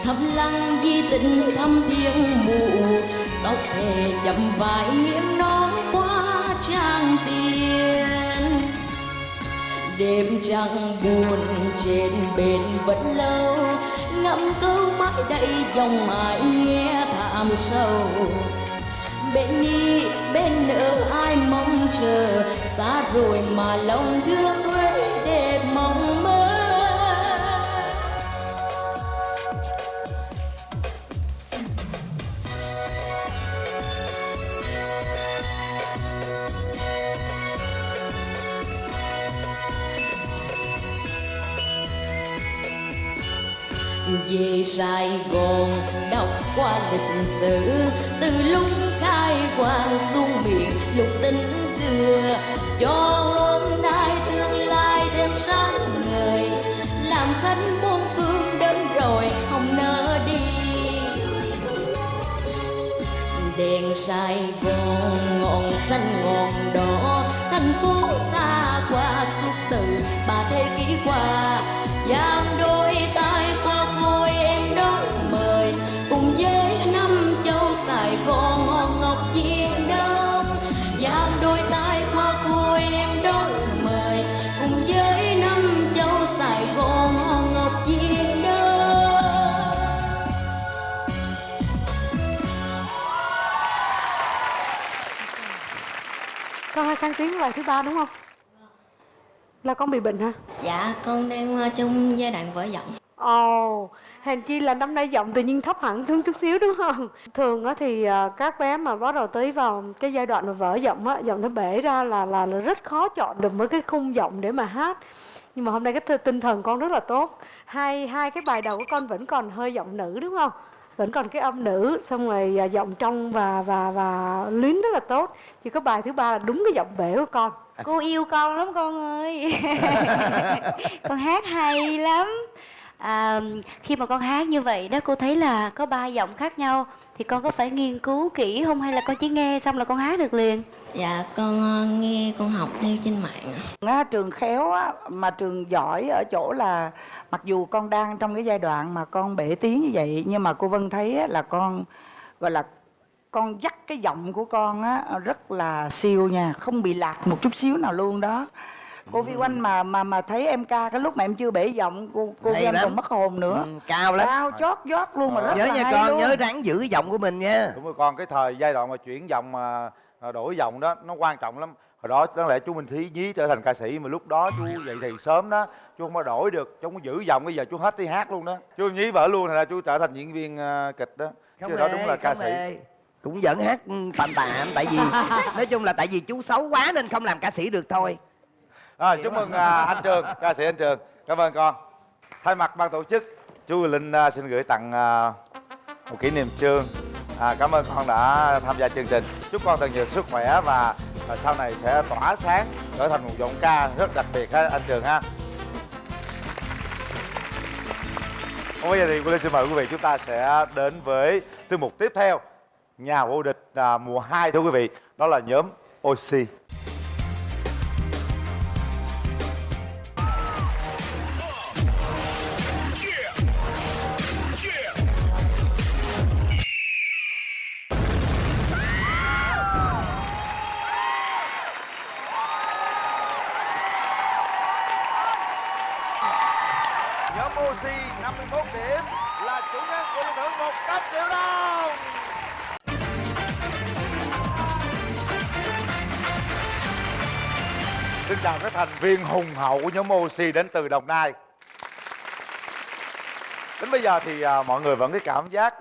Thăm lăng di tích thăm thiên mụ, tóc thề chậm vải nghiêng nón qua trang tiền. Đêm trăng buồn trên bến vẫn lâu, ngậm câu mãi đây dòng ai nghe thảm sâu. Bên đi bên nỡ ai mong chờ, xa rồi mà lòng thương Huế đẹp mong mơ. Về Sài Gòn đọc qua lịch sử, từ lúc khai quang xuống biển lục tình xưa, cho hôm nay tương lai thêm sáng ngời, làm khách muôn phương đến rồi không nỡ đi. Đèn Sài Gòn ngọn xanh ngọn đỏ, thành phố xa qua suốt từ 3 thế kỷ qua. Giang đôi tay qua môi em đón mời, cùng với năm châu Sài Gòn hòn ngọc chiên đông. Giang đôi tay qua môi em đón mời, cùng với năm châu Sài Gòn hòn ngọc chiên đông. Con hay kháng tiếng bài thứ 3 đúng không? Là con bị bệnh hả? Dạ con đang trong giai đoạn vỡ giọng. Ồ, hèn chi là năm nay giọng tự nhiên thấp hẳn xuống chút xíu đúng không? Thường á thì các bé mà bắt đầu tới vào cái giai đoạn mà vỡ giọng á, giọng nó bể ra là rất khó chọn được mấy cái khung giọng để mà hát. Nhưng mà hôm nay cái tinh thần con rất là tốt. Hai cái bài đầu của con vẫn còn hơi giọng nữ đúng không? Vẫn còn cái âm nữ, xong rồi giọng trong và luyến rất là tốt. Chỉ có bài thứ 3 là đúng cái giọng bể của con. Cô yêu con lắm con ơi. Con hát hay lắm. Khi mà con hát như vậy đó, cô thấy là có 3 giọng khác nhau, thì con có phải nghiên cứu kỹ không, hay là con chỉ nghe xong là con hát được liền? Dạ con nghe con học theo trên mạng ạ. Trường khéo á, mà trường giỏi ở chỗ là mặc dù con đang trong cái giai đoạn mà con bể tiếng như vậy, nhưng mà cô Vân thấy á, là con gọi là con dắt cái giọng của con á rất là siêu nha, không bị lạc một chút xíu nào luôn đó. Cô Vi Oanh mà thấy em ca cái lúc mà em chưa bể giọng, cô Vi Oanh còn mất hồn nữa. Cao lắm, cao chót vót luôn mà rất nhớ là nha hay con, luôn. nhớ ráng giữ giọng của mình nha. Đúng rồi con, cái thời giai đoạn mà chuyển giọng mà đổi giọng đó nó quan trọng lắm. Hồi đó đáng lẽ chú Minh Thí nhí trở thành ca sĩ mà lúc đó chú dậy thì sớm đó, chú không có đổi được, chú không có giữ giọng, bây giờ chú hết đi hát luôn đó. Chú nhí vợ luôn, thành ra chú trở thành diễn viên kịch đó. Không Chứ hề, đó đúng là ca không sĩ. hề. Cũng vẫn hát tạm tạm, tại vì nói chung là tại vì chú xấu quá nên không làm ca sĩ được thôi. Chúc mừng anh Trường, ca sĩ anh Trường. Cảm ơn con. Thay mặt ban tổ chức, chú Linh xin gửi tặng một kỷ niệm chương. Cảm ơn con đã tham gia chương trình. Chúc con thật nhiều sức khỏe và sau này sẽ tỏa sáng, trở thành một giọng ca rất đặc biệt ha anh Trường ha. Bây giờ thì cô Linh xin mời quý vị, chúng ta sẽ đến với tiết mục tiếp theo, nhà vô địch mùa 2 thưa quý vị. Đó là nhóm Oxy. Nhóm Oxy 51 điểm là chủ nhân của giải thưởng 100 triệu đồng. Xin chào các thành viên hùng hậu của nhóm Oxy đến từ Đồng Nai. Đến bây giờ thì mọi người vẫn cái cảm giác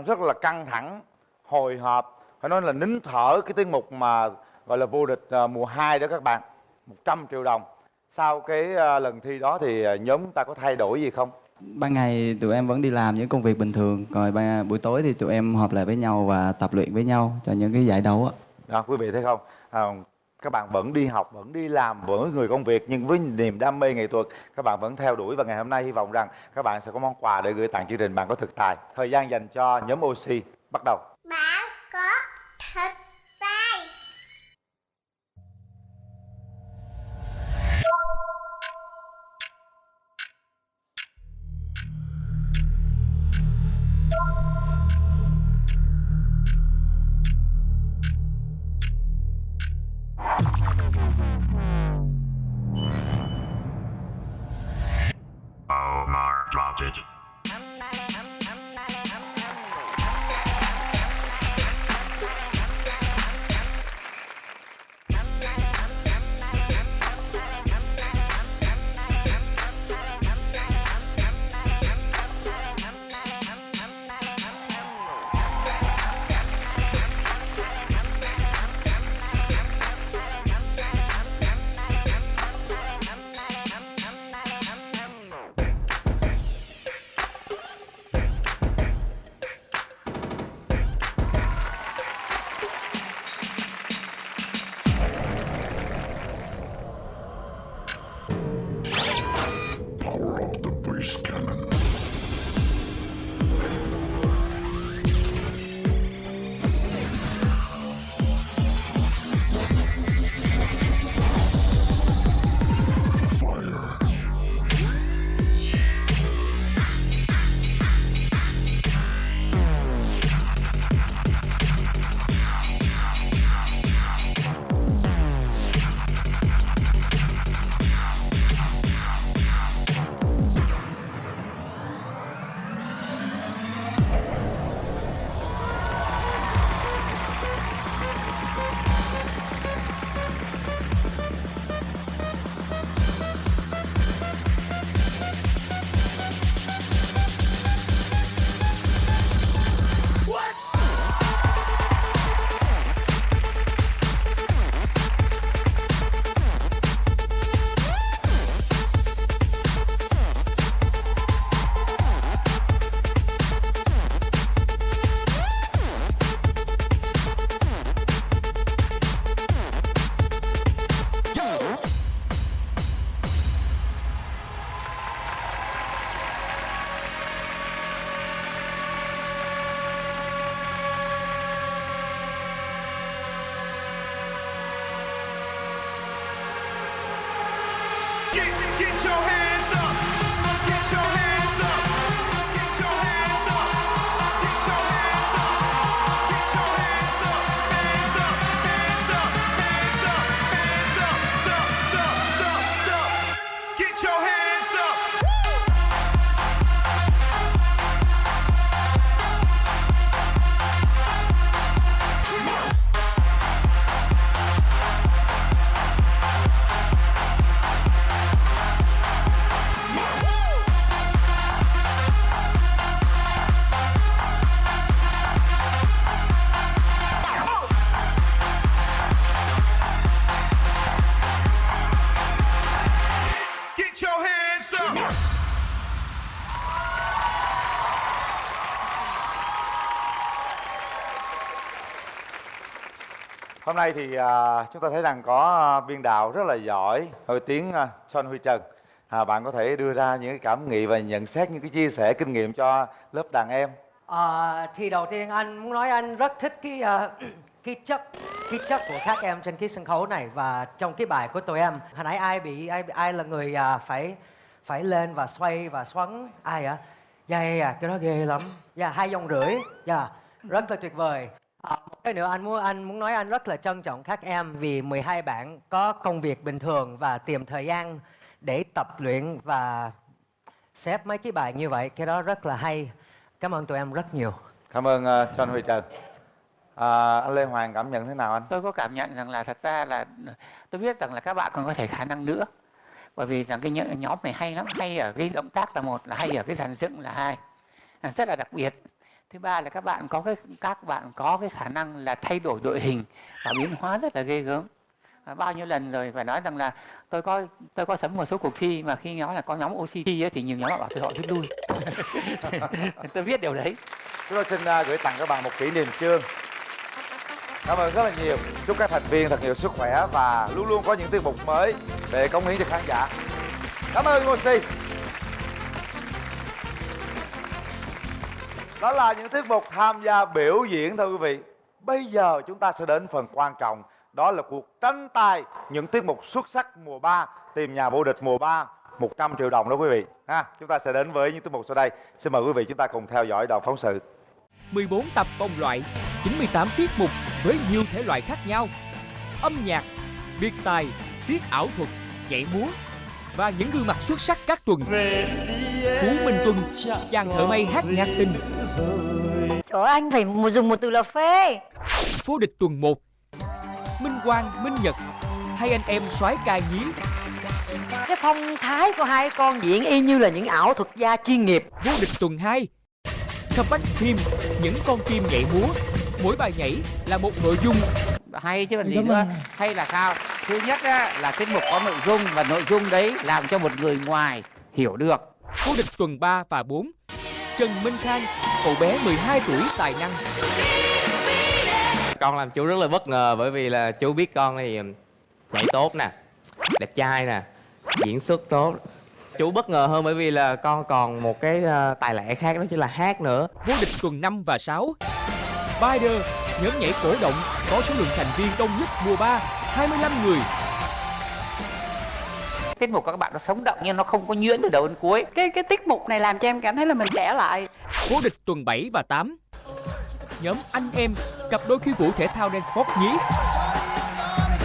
rất là căng thẳng, hồi hộp, phải nói là nín thở cái tiết mục mà gọi là vô địch mùa 2 đó các bạn. 100 triệu đồng. Sau cái lần thi đó thì nhóm ta có thay đổi gì không? Ban ngày tụi em vẫn đi làm những công việc bình thường, rồi buổi tối thì tụi em họp lại với nhau và tập luyện với nhau cho những cái giải đấu á. Đó, quý vị thấy không? Các bạn vẫn đi học, vẫn đi làm, vẫn là người công việc, nhưng với niềm đam mê nghệ thuật các bạn vẫn theo đuổi, và ngày hôm nay hy vọng rằng các bạn sẽ có món quà để gửi tặng chương trình Bạn Có Thực Tài. Thời gian dành cho nhóm Oxy bắt đầu. Bạn có thực tài. Omar, drop it. Get your hands up. Get your hands up. Get your hands up. Get your hands up. Get your hands up. Hands up. Hands up. Hands up. Hands up. Get your hands up. Get your hands up. Hôm nay thì chúng ta thấy rằng có biên đạo rất là giỏi, nổi tiếng John Huy Trần. Bạn có thể đưa ra những cái cảm nghĩ và nhận xét, những cái chia sẻ kinh nghiệm cho lớp đàn em. Thì đầu tiên anh muốn nói anh rất thích cái chất của các em trên cái sân khấu này và trong cái bài của tụi em. Hồi nãy ai là người phải lên và xoay và xoắn, ai ạ? Dạ, cái đó ghê lắm. Dạ, 2,5 dòng. Dạ, rất là tuyệt vời. Một cái nữa anh muốn nói anh rất là trân trọng các em vì 12 bạn có công việc bình thường và tìm thời gian để tập luyện và xếp mấy cái bài như vậy. Cái đó rất là hay. Cảm ơn tụi em rất nhiều. Cảm ơn John Huy Trần. Anh Lê Hoàng cảm nhận thế nào anh? Tôi có cảm nhận rằng là thật ra là tôi biết rằng là các bạn còn có thể khả năng nữa. Bởi vì rằng cái nhóm này hay lắm, hay ở cái động tác là một, là hay ở cái dàn dựng là hai, rất là đặc biệt. Thứ ba là các bạn có cái khả năng là thay đổi đội hình và biến hóa rất là ghê gớm. Bao nhiêu lần rồi phải nói rằng là tôi có sắm một số cuộc thi mà khi nói là có nhóm OCT ấy, thì nhiều nhóm bảo tôi họ rút lui. Tôi biết điều đấy. Chúng tôi xin gửi tặng các bạn một kỷ niệm chương. Cảm ơn rất là nhiều. Chúc các thành viên thật nhiều sức khỏe và luôn luôn có những tiết mục mới để cống hiến cho khán giả. Cảm ơn Oxy. Đó là những tiết mục tham gia biểu diễn thôi quý vị. Bây giờ chúng ta sẽ đến phần quan trọng. Đó là cuộc tranh tài những tiết mục xuất sắc mùa 3. Tìm nhà vô địch mùa 3, 100 triệu đồng đó quý vị. Chúng ta sẽ đến với những tiết mục sau đây. Xin mời quý vị chúng ta cùng theo dõi đoạn phóng sự. 14 tập vòng loại, 98 tiết mục với nhiều thể loại khác nhau. Âm nhạc, biệt tài, xiếc ảo thuật, nhảy múa và những gương mặt xuất sắc các tuần. Phú Minh Tuân, chàng thợ may hát nhạc tình. Trời ơi, anh phải dùng một từ là phê. Vô địch tuần 1, Minh Quang, Minh Nhật, hai anh em soái ca nhí. Cái phong thái của hai con diễn y như là những ảo thuật gia chuyên nghiệp. Vô địch tuần 2, Compact Team, những con chim nhảy múa. Mỗi bài nhảy là một nội dung. Hay chứ còn gì nữa. Hay là sao? Thứ nhất á, là tiết mục có nội dung và nội dung đấy làm cho một người ngoài hiểu được. Vô địch tuần 3 và 4, Trần Minh Khang, cậu bé 12 tuổi tài năng. Con làm chú rất là bất ngờ bởi vì là chú biết con thì nhảy tốt nè, đẹp trai nè, diễn xuất tốt. Chú bất ngờ hơn bởi vì là con còn một cái tài lẻ khác, đó chính là hát nữa. Vô địch tuần 5 và 6, Spider, nhóm nhảy cổ động có số lượng thành viên đông nhất mùa 3, 25 người. Tiết mục các bạn nó sống động nhưng nó không có nhuyễn từ đầu đến cuối. Cái tiết mục này làm cho em cảm thấy là mình trẻ lại. Vô địch tuần 7 và 8, nhóm anh em, cặp đôi khiêu vũ thể thao dance pop nhí.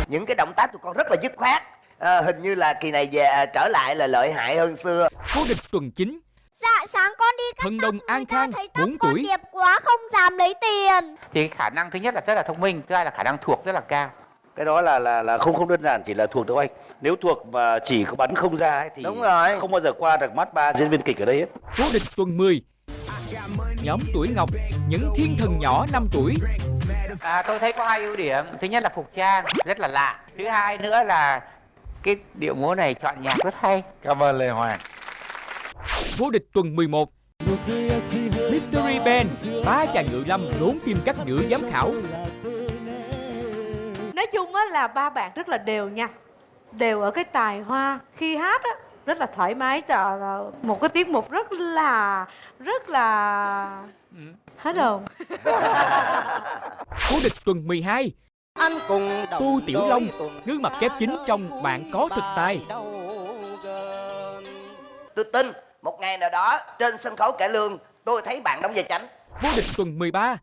Những cái động tác tụi con rất là dứt khoát. Hình như là kỳ này về trở lại là lợi hại hơn xưa. Vô địch tuần 9, Dạ sáng con đi cắt Thần Đồng An Khang, 4 con tuổi. đẹp quá không dám lấy tiền. Thì khả năng thứ nhất là rất là thông minh, thứ hai là khả năng thuộc rất là cao. Cái đó là không đơn giản chỉ là thuộc đâu anh. Nếu thuộc mà chỉ có bắn không ra ấy, thì đúng rồi, không bao giờ qua được mắt 3 diễn viên kịch ở đây hết. Vô địch tuần 10, nhóm Tuổi Ngọc, những thiên thần nhỏ 5 tuổi. Tôi thấy có hai ưu điểm. Thứ nhất là phục trang rất là lạ. Thứ hai nữa là cái điệu múa này chọn nhạc rất hay. Cảm ơn Lê Hoàng. Vô địch tuần 11, Mystery Band, 3 chàng ngự lâm đốn tim cắt giữa giám khảo. Nói chung á là ba bạn rất là đều nha, đều ở cái tài hoa. Khi hát á rất là thoải mái, là một cái tiết mục rất là hết rồi. Vô địch tuần 12, anh cùng Tu Tiểu Long, gương mặt kép chính trong Bạn Có Thực Tài. tôi tin một ngày nào đó trên sân khấu cải lương tôi thấy bạn đóng vai Chánh. Vô địch tuần 13.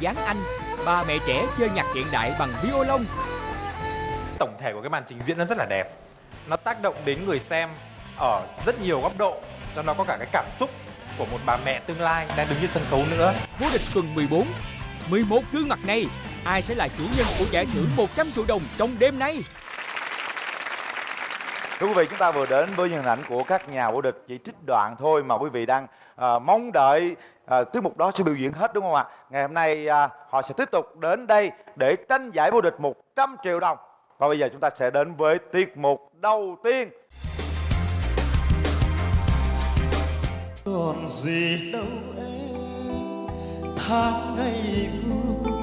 Giáng Anh, ba mẹ trẻ chơi nhạc hiện đại bằng violon. Tổng thể của cái màn trình diễn nó rất là đẹp. Nó tác động đến người xem ở rất nhiều góc độ, trong đó có cả cái cảm xúc của một bà mẹ tương lai đang đứng trên sân khấu nữa. Vô địch tuần 14. 11 gương mặt này, ai sẽ là chủ nhân của giải thưởng 100 triệu đồng trong đêm nay? Thưa quý vị, chúng ta vừa đến với hình ảnh của các nhà vô địch, chỉ trích đoạn thôi mà quý vị đang mong đợi tiết mục đó sẽ biểu diễn hết, đúng không ạ? Ngày hôm nay họ sẽ tiếp tục đến đây để tranh giải vô địch 100 triệu đồng. Và bây giờ chúng ta sẽ đến với tiết mục đầu tiên. Còn gì đâu em, tháng ngày vui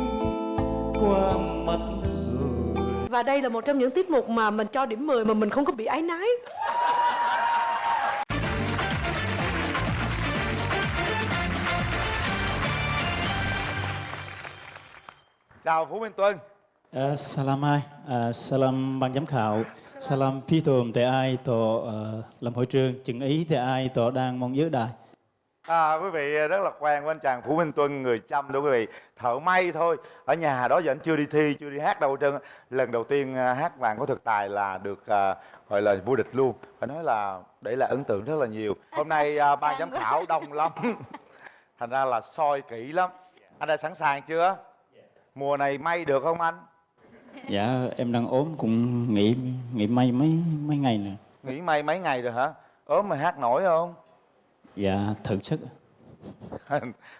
qua mất rồi. Và đây là một trong những tiết mục mà mình cho điểm 10 mà mình không có bị áy náy. Chào Phú Minh Tuân. Salam ai, salam ban giám khảo, salam phi tồn tại ai tổ làm hội trường, chừng ý tại ai tổ đang mong giữ đài. Quý vị rất là quen với anh chàng Phú Minh Tuân, người Chăm đó quý vị. Thợ may thôi, ở nhà đó giờ anh chưa đi thi, chưa đi hát đâu hết trơn. Lần đầu tiên hát Vàng Có Thực Tài là được gọi là vô địch luôn. Phải nói là để lại ấn tượng rất là nhiều. Hôm nay ban giám khảo đông lắm, thành ra là soi kỹ lắm. Anh đã sẵn sàng chưa? Mùa này may được không anh? Dạ em đang ốm cũng nghỉ may mấy ngày nè. Nghỉ may mấy ngày rồi hả? Ốm mà hát nổi không? Dạ thử sức.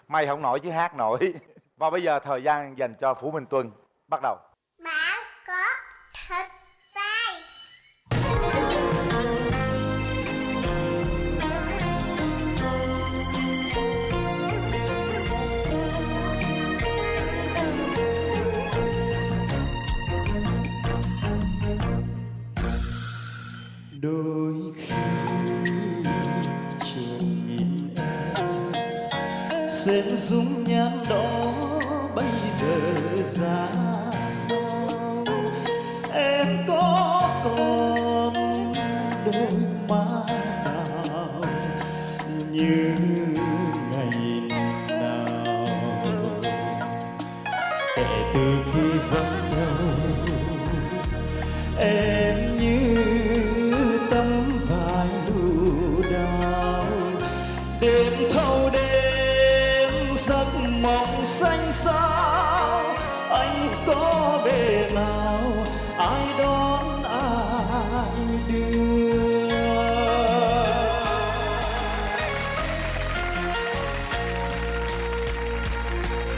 May không nổi chứ hát nổi. Và bây giờ thời gian dành cho Phú Minh Tuân bắt đầu. Bạn có thực tài. Đôi khi trường nhìn em xem dung nhan đó bây giờ ra sao, em có còn đôi má nào như ngày nào, kể từ khi vắng nhau em như tấm vải lụa đào, đêm thâu đêm giấc mộng xanh xao, anh có bề nào ai đón ai đưa.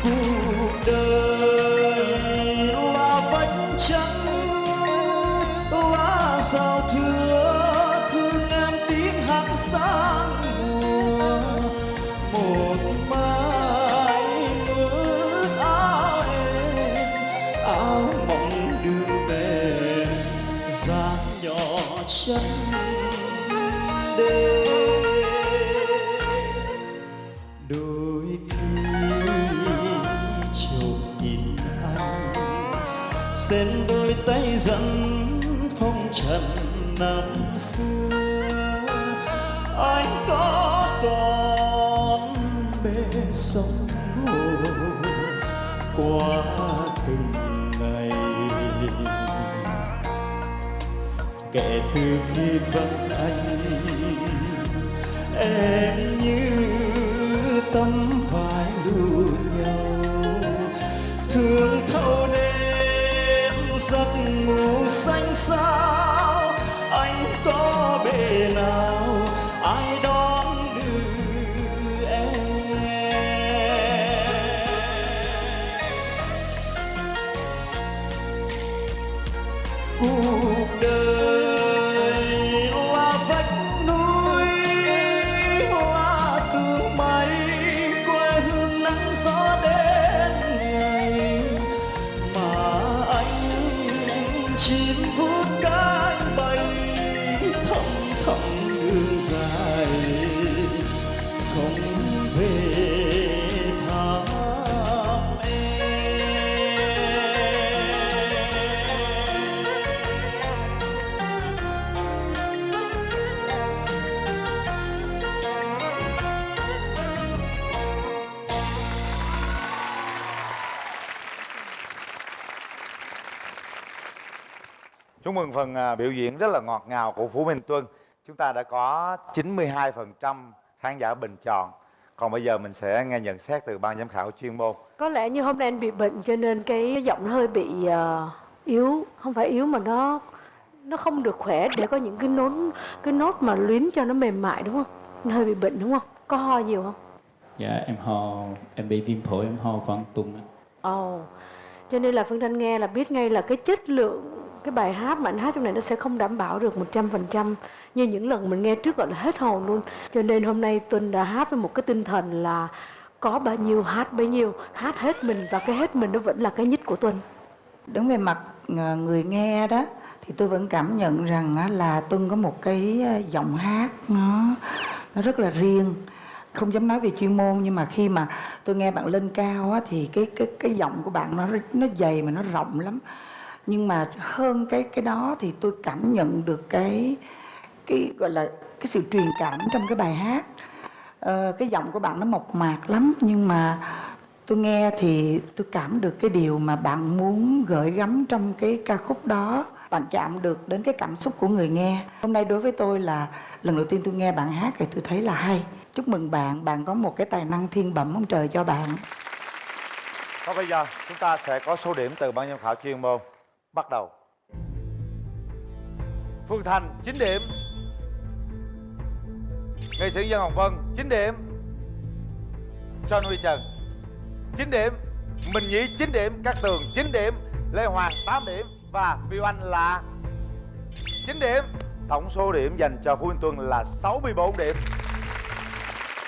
Cuộc đời là vách trắng, lá rào thưa thương em tiếng hát sáng mùa, một mai ướt áo em, áo mộng đưa về dáng nhỏ chân đêm. Đôi khi trộm nhìn anh xen đôi tay dẫn phong trần năm xưa, anh có còn bể sông hồ qua từng ngày, kể từ khi vắng anh em như tấm vải lụa nhau, thương thâu đêm giấc ngủ xanh xao, anh có bề nào ai đón đưa em. Cuộc đời là vách núi, là tường mây, quê hương nắng gió đến ngày mà anh chim vút cánh bay thầm thầm đường dài không về thăm em. Chúc mừng phần biểu diễn rất là ngọt ngào của Phú Minh Tuân. Chúng ta đã có 92% khán giả bình chọn. Còn bây giờ mình sẽ nghe nhận xét từ ban giám khảo chuyên môn. Có lẽ như hôm nay anh bị bệnh cho nên cái giọng nó hơi bị yếu, không phải yếu mà nó không được khỏe để có những cái nốt mà luyến cho nó mềm mại, đúng không? Nó hơi bị bệnh đúng không? Có ho nhiều không? Dạ em ho, em bị viêm phổi, em ho khoảng tuần á. Ồ, cho nên là Phương Thanh nghe là biết ngay là cái chất lượng cái bài hát mà anh hát trong này nó sẽ không đảm bảo được 100% như những lần mình nghe trước, gọi là hết hồn luôn. Cho nên hôm nay Tuân đã hát với một cái tinh thần là có bao nhiêu hát bấy nhiêu, hát hết mình, và cái hết mình nó vẫn là cái nhất của Tuân. Đứng về mặt người nghe đó thì tôi vẫn cảm nhận rằng là Tuân có một cái giọng hát nó rất là riêng. Không dám nói về chuyên môn, nhưng mà khi mà tôi nghe bạn lên cao á, thì cái giọng của bạn nó dày mà nó rộng lắm. Nhưng mà hơn cái đó thì tôi cảm nhận được cái gọi là cái sự truyền cảm trong cái bài hát. Cái giọng của bạn nó mộc mạc lắm, nhưng mà tôi nghe thì tôi cảm được cái điều mà bạn muốn gửi gắm trong cái ca khúc đó. Bạn chạm được đến cái cảm xúc của người nghe. Hôm nay đối với tôi là lần đầu tiên tôi nghe bạn hát thì tôi thấy là hay. Chúc mừng bạn, bạn có một cái tài năng thiên bẩm ông trời cho bạn. Và bây giờ chúng ta sẽ có số điểm từ ban giám khảo chuyên môn. Bắt đầu. Phương Thành 9 điểm, nghệ sĩ Dân Hồng Vân 9 điểm, Son Huy Trần 9 điểm, Minh Nhí 9 điểm, Cát Tường 9 điểm, Lê Hoàng 8 điểm và Viu Anh là 9 điểm. Tổng số điểm dành cho Phú Minh Tuân là 64 điểm.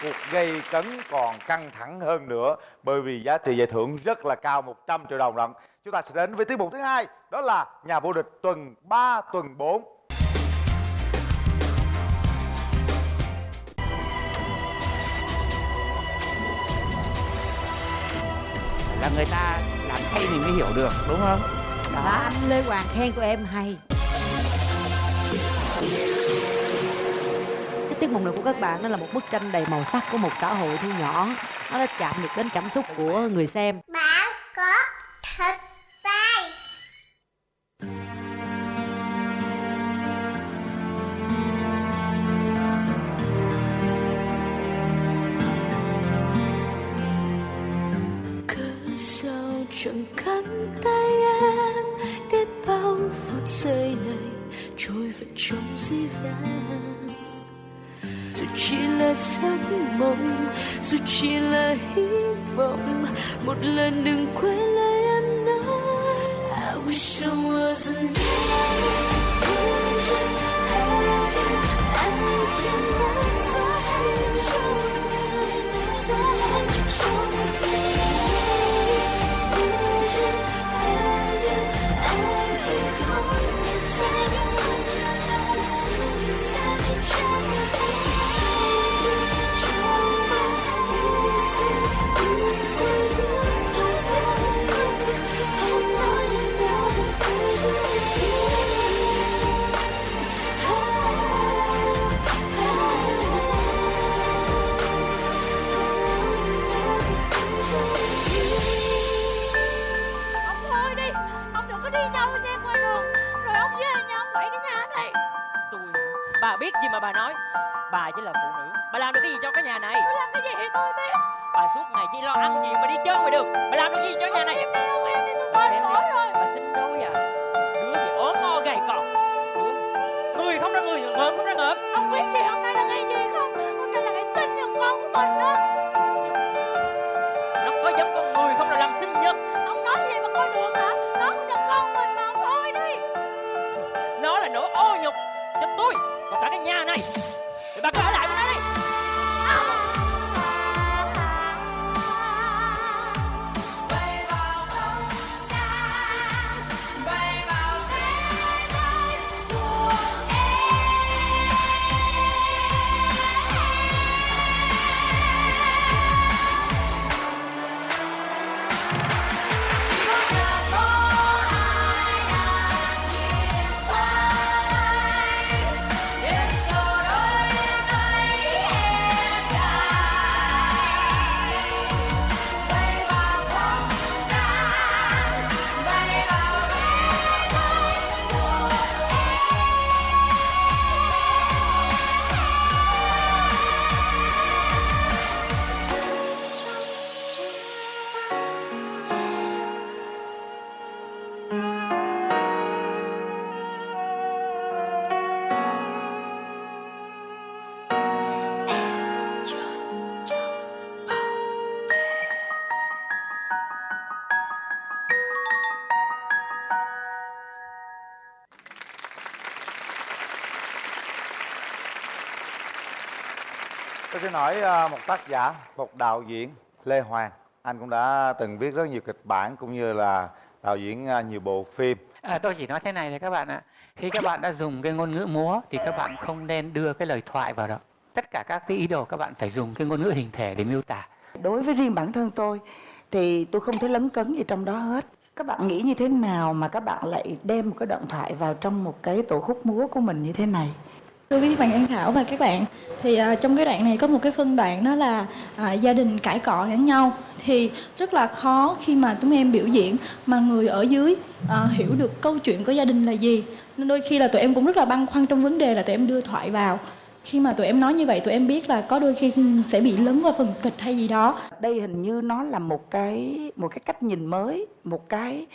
Cuộc gây cấn còn căng thẳng hơn nữa bởi vì giá trị giải thưởng rất là cao, 100 triệu đồng lận. Chúng ta sẽ đến với tiết mục thứ hai, đó là nhà vô địch tuần 3, tuần 4. Là người ta làm hay mình mới hiểu được, đúng không? Đó. Là anh Lê Hoàng khen của em hay. Cái tiết mục này của các bạn đó là một bức tranh đầy màu sắc của một xã hội thu nhỏ. Nó đã chạm được đến cảm xúc của người xem. Bạn có thật sai. Cớ sao chẳng cắn tay em để bao phút giây này trôi vào trong giây vàng. Dù chỉ là giấc mộng, dù chỉ là hy vọng, một lần đừng quên lời em nói. I wish I wasn't there. Anh khiến mắt gió xin trong ngày, gió hẹn trong ngày. Anh khiến con nhìn ra những con trở lại xin chỉ xa chỉ xa. Bà biết gì mà bà nói. Bà chỉ là phụ nữ, bà làm được cái gì cho cái nhà này? Tôi làm cái gì thì tôi biết. Bà suốt ngày chỉ lo ăn gì và đi chơi ngoài đường. Bà làm được gì cho nhà này? Em đi không em đi, tôi Bà mệt mỏi rồi. Bà sinh đôi à? Đứa thì ốm o gầy còm, người không ra người, ngợm không ra ngợm. Ông biết gì hôm nay là ngày gì không? Hôm nay là ngày sinh nhật con của mình đó. Nó có giống con người không là làm sinh nhật. Ông nói gì mà coi được hả? Nó cũng là con mình mà, ông thôi đi. Nó là nỗi ô nhục cho tôi và cả cái nhà này. Thì bà cứ ở lại với nó đi. Tôi xin hỏi một tác giả, một đạo diễn, Lê Hoàng. Anh cũng đã từng viết rất nhiều kịch bản cũng như là đạo diễn nhiều bộ phim. Tôi chỉ nói thế này thôi các bạn ạ. Khi các bạn đã dùng cái ngôn ngữ múa thì các bạn không nên đưa cái lời thoại vào đó. Tất cả các cái ý đồ các bạn phải dùng cái ngôn ngữ hình thể để miêu tả. Đối với riêng bản thân tôi thì tôi không thấy lấn cấn gì trong đó hết. Các bạn nghĩ như thế nào mà các bạn lại đem một cái đoạn thoại vào trong một cái tổ khúc múa của mình như thế này? Thưa quý bạn giám khảo và các bạn, thì trong cái đoạn này có một cái phân đoạn đó là gia đình cãi cọ lẫn nhau. Thì rất là khó khi mà chúng em biểu diễn mà người ở dưới hiểu được câu chuyện của gia đình là gì. Nên đôi khi là tụi em cũng rất là băn khoăn trong vấn đề là tụi em đưa thoại vào. Khi mà tụi em nói như vậy, tụi em biết là có đôi khi sẽ bị lấn vào phần kịch hay gì đó. Đây hình như nó là một cái cách nhìn mới, một cái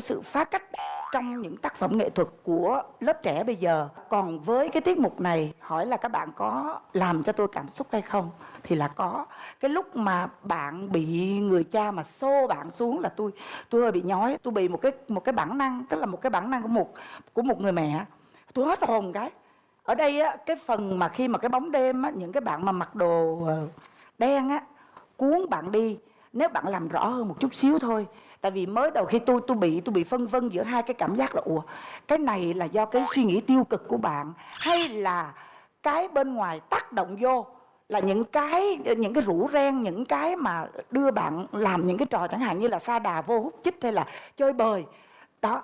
sự phá cách trong những tác phẩm nghệ thuật của lớp trẻ bây giờ. Còn với cái tiết mục này, hỏi là các bạn có làm cho tôi cảm xúc hay không? Thì là có. Cái lúc mà bạn bị người cha mà xô bạn xuống là tôi hơi bị nhói. Tôi bị một cái bản năng, tức là một cái bản năng của một người mẹ. Tôi hết hồn cái. Ở đây á, cái phần mà khi mà cái bóng đêm á, những cái bạn mà mặc đồ đen á cuốn bạn đi, nếu bạn làm rõ hơn một chút xíu thôi. Tại vì mới đầu khi tôi bị phân vân giữa hai cái cảm giác là cái này là do cái suy nghĩ tiêu cực của bạn hay là cái bên ngoài tác động vô, là những cái rủ ren, những cái mà đưa bạn làm những cái trò chẳng hạn như là sa đà vô hút chích hay là chơi bời đó.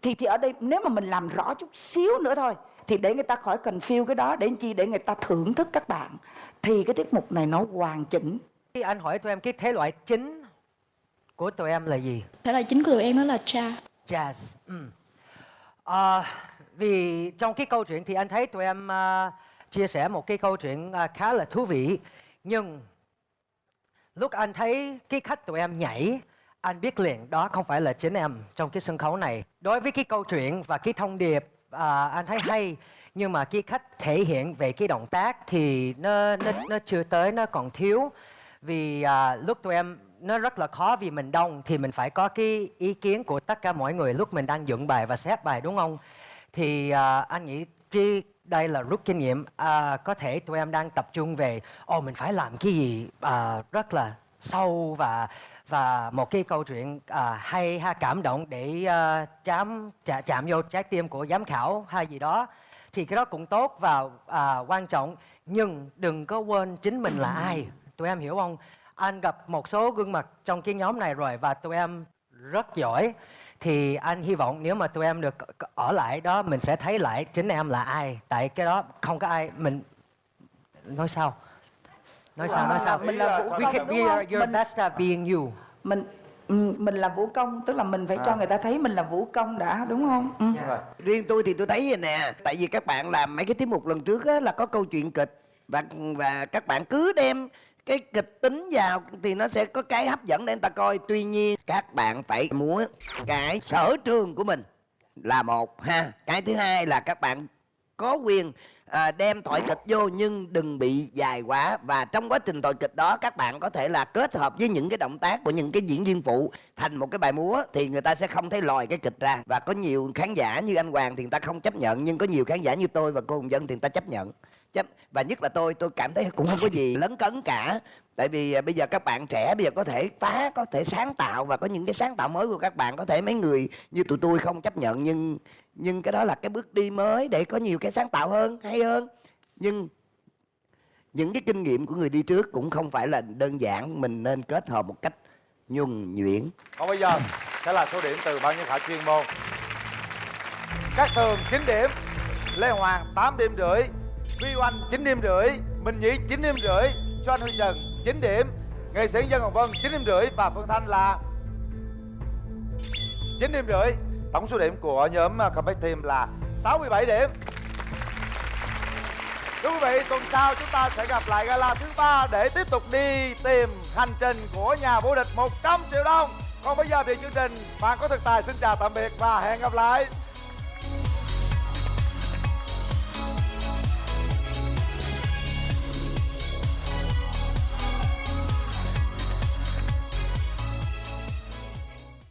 Thì ở đây nếu mà mình làm rõ chút xíu nữa thôi thì để người ta khỏi confuse cái đó, để chi, để người ta thưởng thức các bạn, thì cái tiết mục này nó hoàn chỉnh. Khi anh hỏi tụi em cái thể loại chính của tụi em là gì? Thể loại chính của tụi em đó là jazz. Jazz. Vì trong cái câu chuyện thì anh thấy tụi em chia sẻ một cái câu chuyện khá là thú vị. Nhưng lúc anh thấy cái khách tụi em nhảy, anh biết liền đó không phải là chính em trong cái sân khấu này. Đối với cái câu chuyện và cái thông điệp anh thấy hay, nhưng mà cái cách thể hiện về cái động tác thì nó chưa tới, nó còn thiếu. Vì lúc tụi em nó rất là khó vì mình đông thì mình phải có cái ý kiến của tất cả mọi người lúc mình đang dựng bài và xếp bài, đúng không? Thì anh nghĩ đây là rút kinh nghiệm. Có thể tụi em đang tập trung về mình phải làm cái gì rất là sâu và một cái câu chuyện hay cảm động để chạm vô trái tim của giám khảo hay gì đó, thì cái đó cũng tốt và quan trọng. Nhưng đừng có quên chính mình là ai. Tụi em hiểu không? Anh gặp một số gương mặt trong cái nhóm này rồi và tụi em rất giỏi. Thì anh hy vọng nếu mà tụi em được ở lại đó, mình sẽ thấy lại chính em là ai. Tại cái đó không có ai. Mình nói sao? Nói sao? Mình là Vũ We Công, can đúng be không? your best at being you. Mình là vũ công, tức là mình phải cho người ta thấy mình là vũ công đã, đúng không? Riêng tôi thì tôi thấy vậy nè, tại vì các bạn làm mấy cái tiết mục lần trước á, là có câu chuyện kịch và các bạn cứ đem cái kịch tính vào thì nó sẽ có cái hấp dẫn để người ta coi. Tuy nhiên các bạn phải múa cái sở trường của mình là một ha. Cái thứ hai là các bạn có quyền đem thoại kịch vô nhưng đừng bị dài quá. Và trong quá trình thoại kịch đó các bạn có thể là kết hợp với những cái động tác của những cái diễn viên phụ thành một cái bài múa, thì người ta sẽ không thấy lòi cái kịch ra. Và có nhiều khán giả như anh Hoàng thì người ta không chấp nhận, nhưng có nhiều khán giả như tôi và cô Hồng Vân thì người ta chấp nhận. Và nhất là tôi cảm thấy cũng không có gì lấn cấn cả. Tại vì bây giờ các bạn trẻ bây giờ có thể phá, có thể sáng tạo, và có những cái sáng tạo mới của các bạn có thể mấy người như tụi tôi không chấp nhận, nhưng cái đó là cái bước đi mới để có nhiều cái sáng tạo hơn, hay hơn. Nhưng những cái kinh nghiệm của người đi trước cũng không phải là đơn giản, mình nên kết hợp một cách nhuần nhuyễn. Còn bây giờ sẽ là số điểm từ ban giám khảo chuyên môn. Cát Tường 9 điểm, Lê Hoàng 8 điểm rưỡi, Huy Oanh 9 điểm rưỡi, Minh Nhí 9 điểm rưỡi, cho anh Huy Trần 9 điểm, nghệ sĩ Dân Hồng Vân 9 điểm rưỡi và Phương Thanh là 9 điểm rưỡi. Tổng số điểm của nhóm Comeback Team là 67 điểm. Thưa quý vị, tuần sau chúng ta sẽ gặp lại gala thứ 3 để tiếp tục đi tìm hành trình của nhà vô địch 100 triệu đồng. Còn bây giờ thì chương trình Bạn Có Thực Tài xin chào tạm biệt và hẹn gặp lại.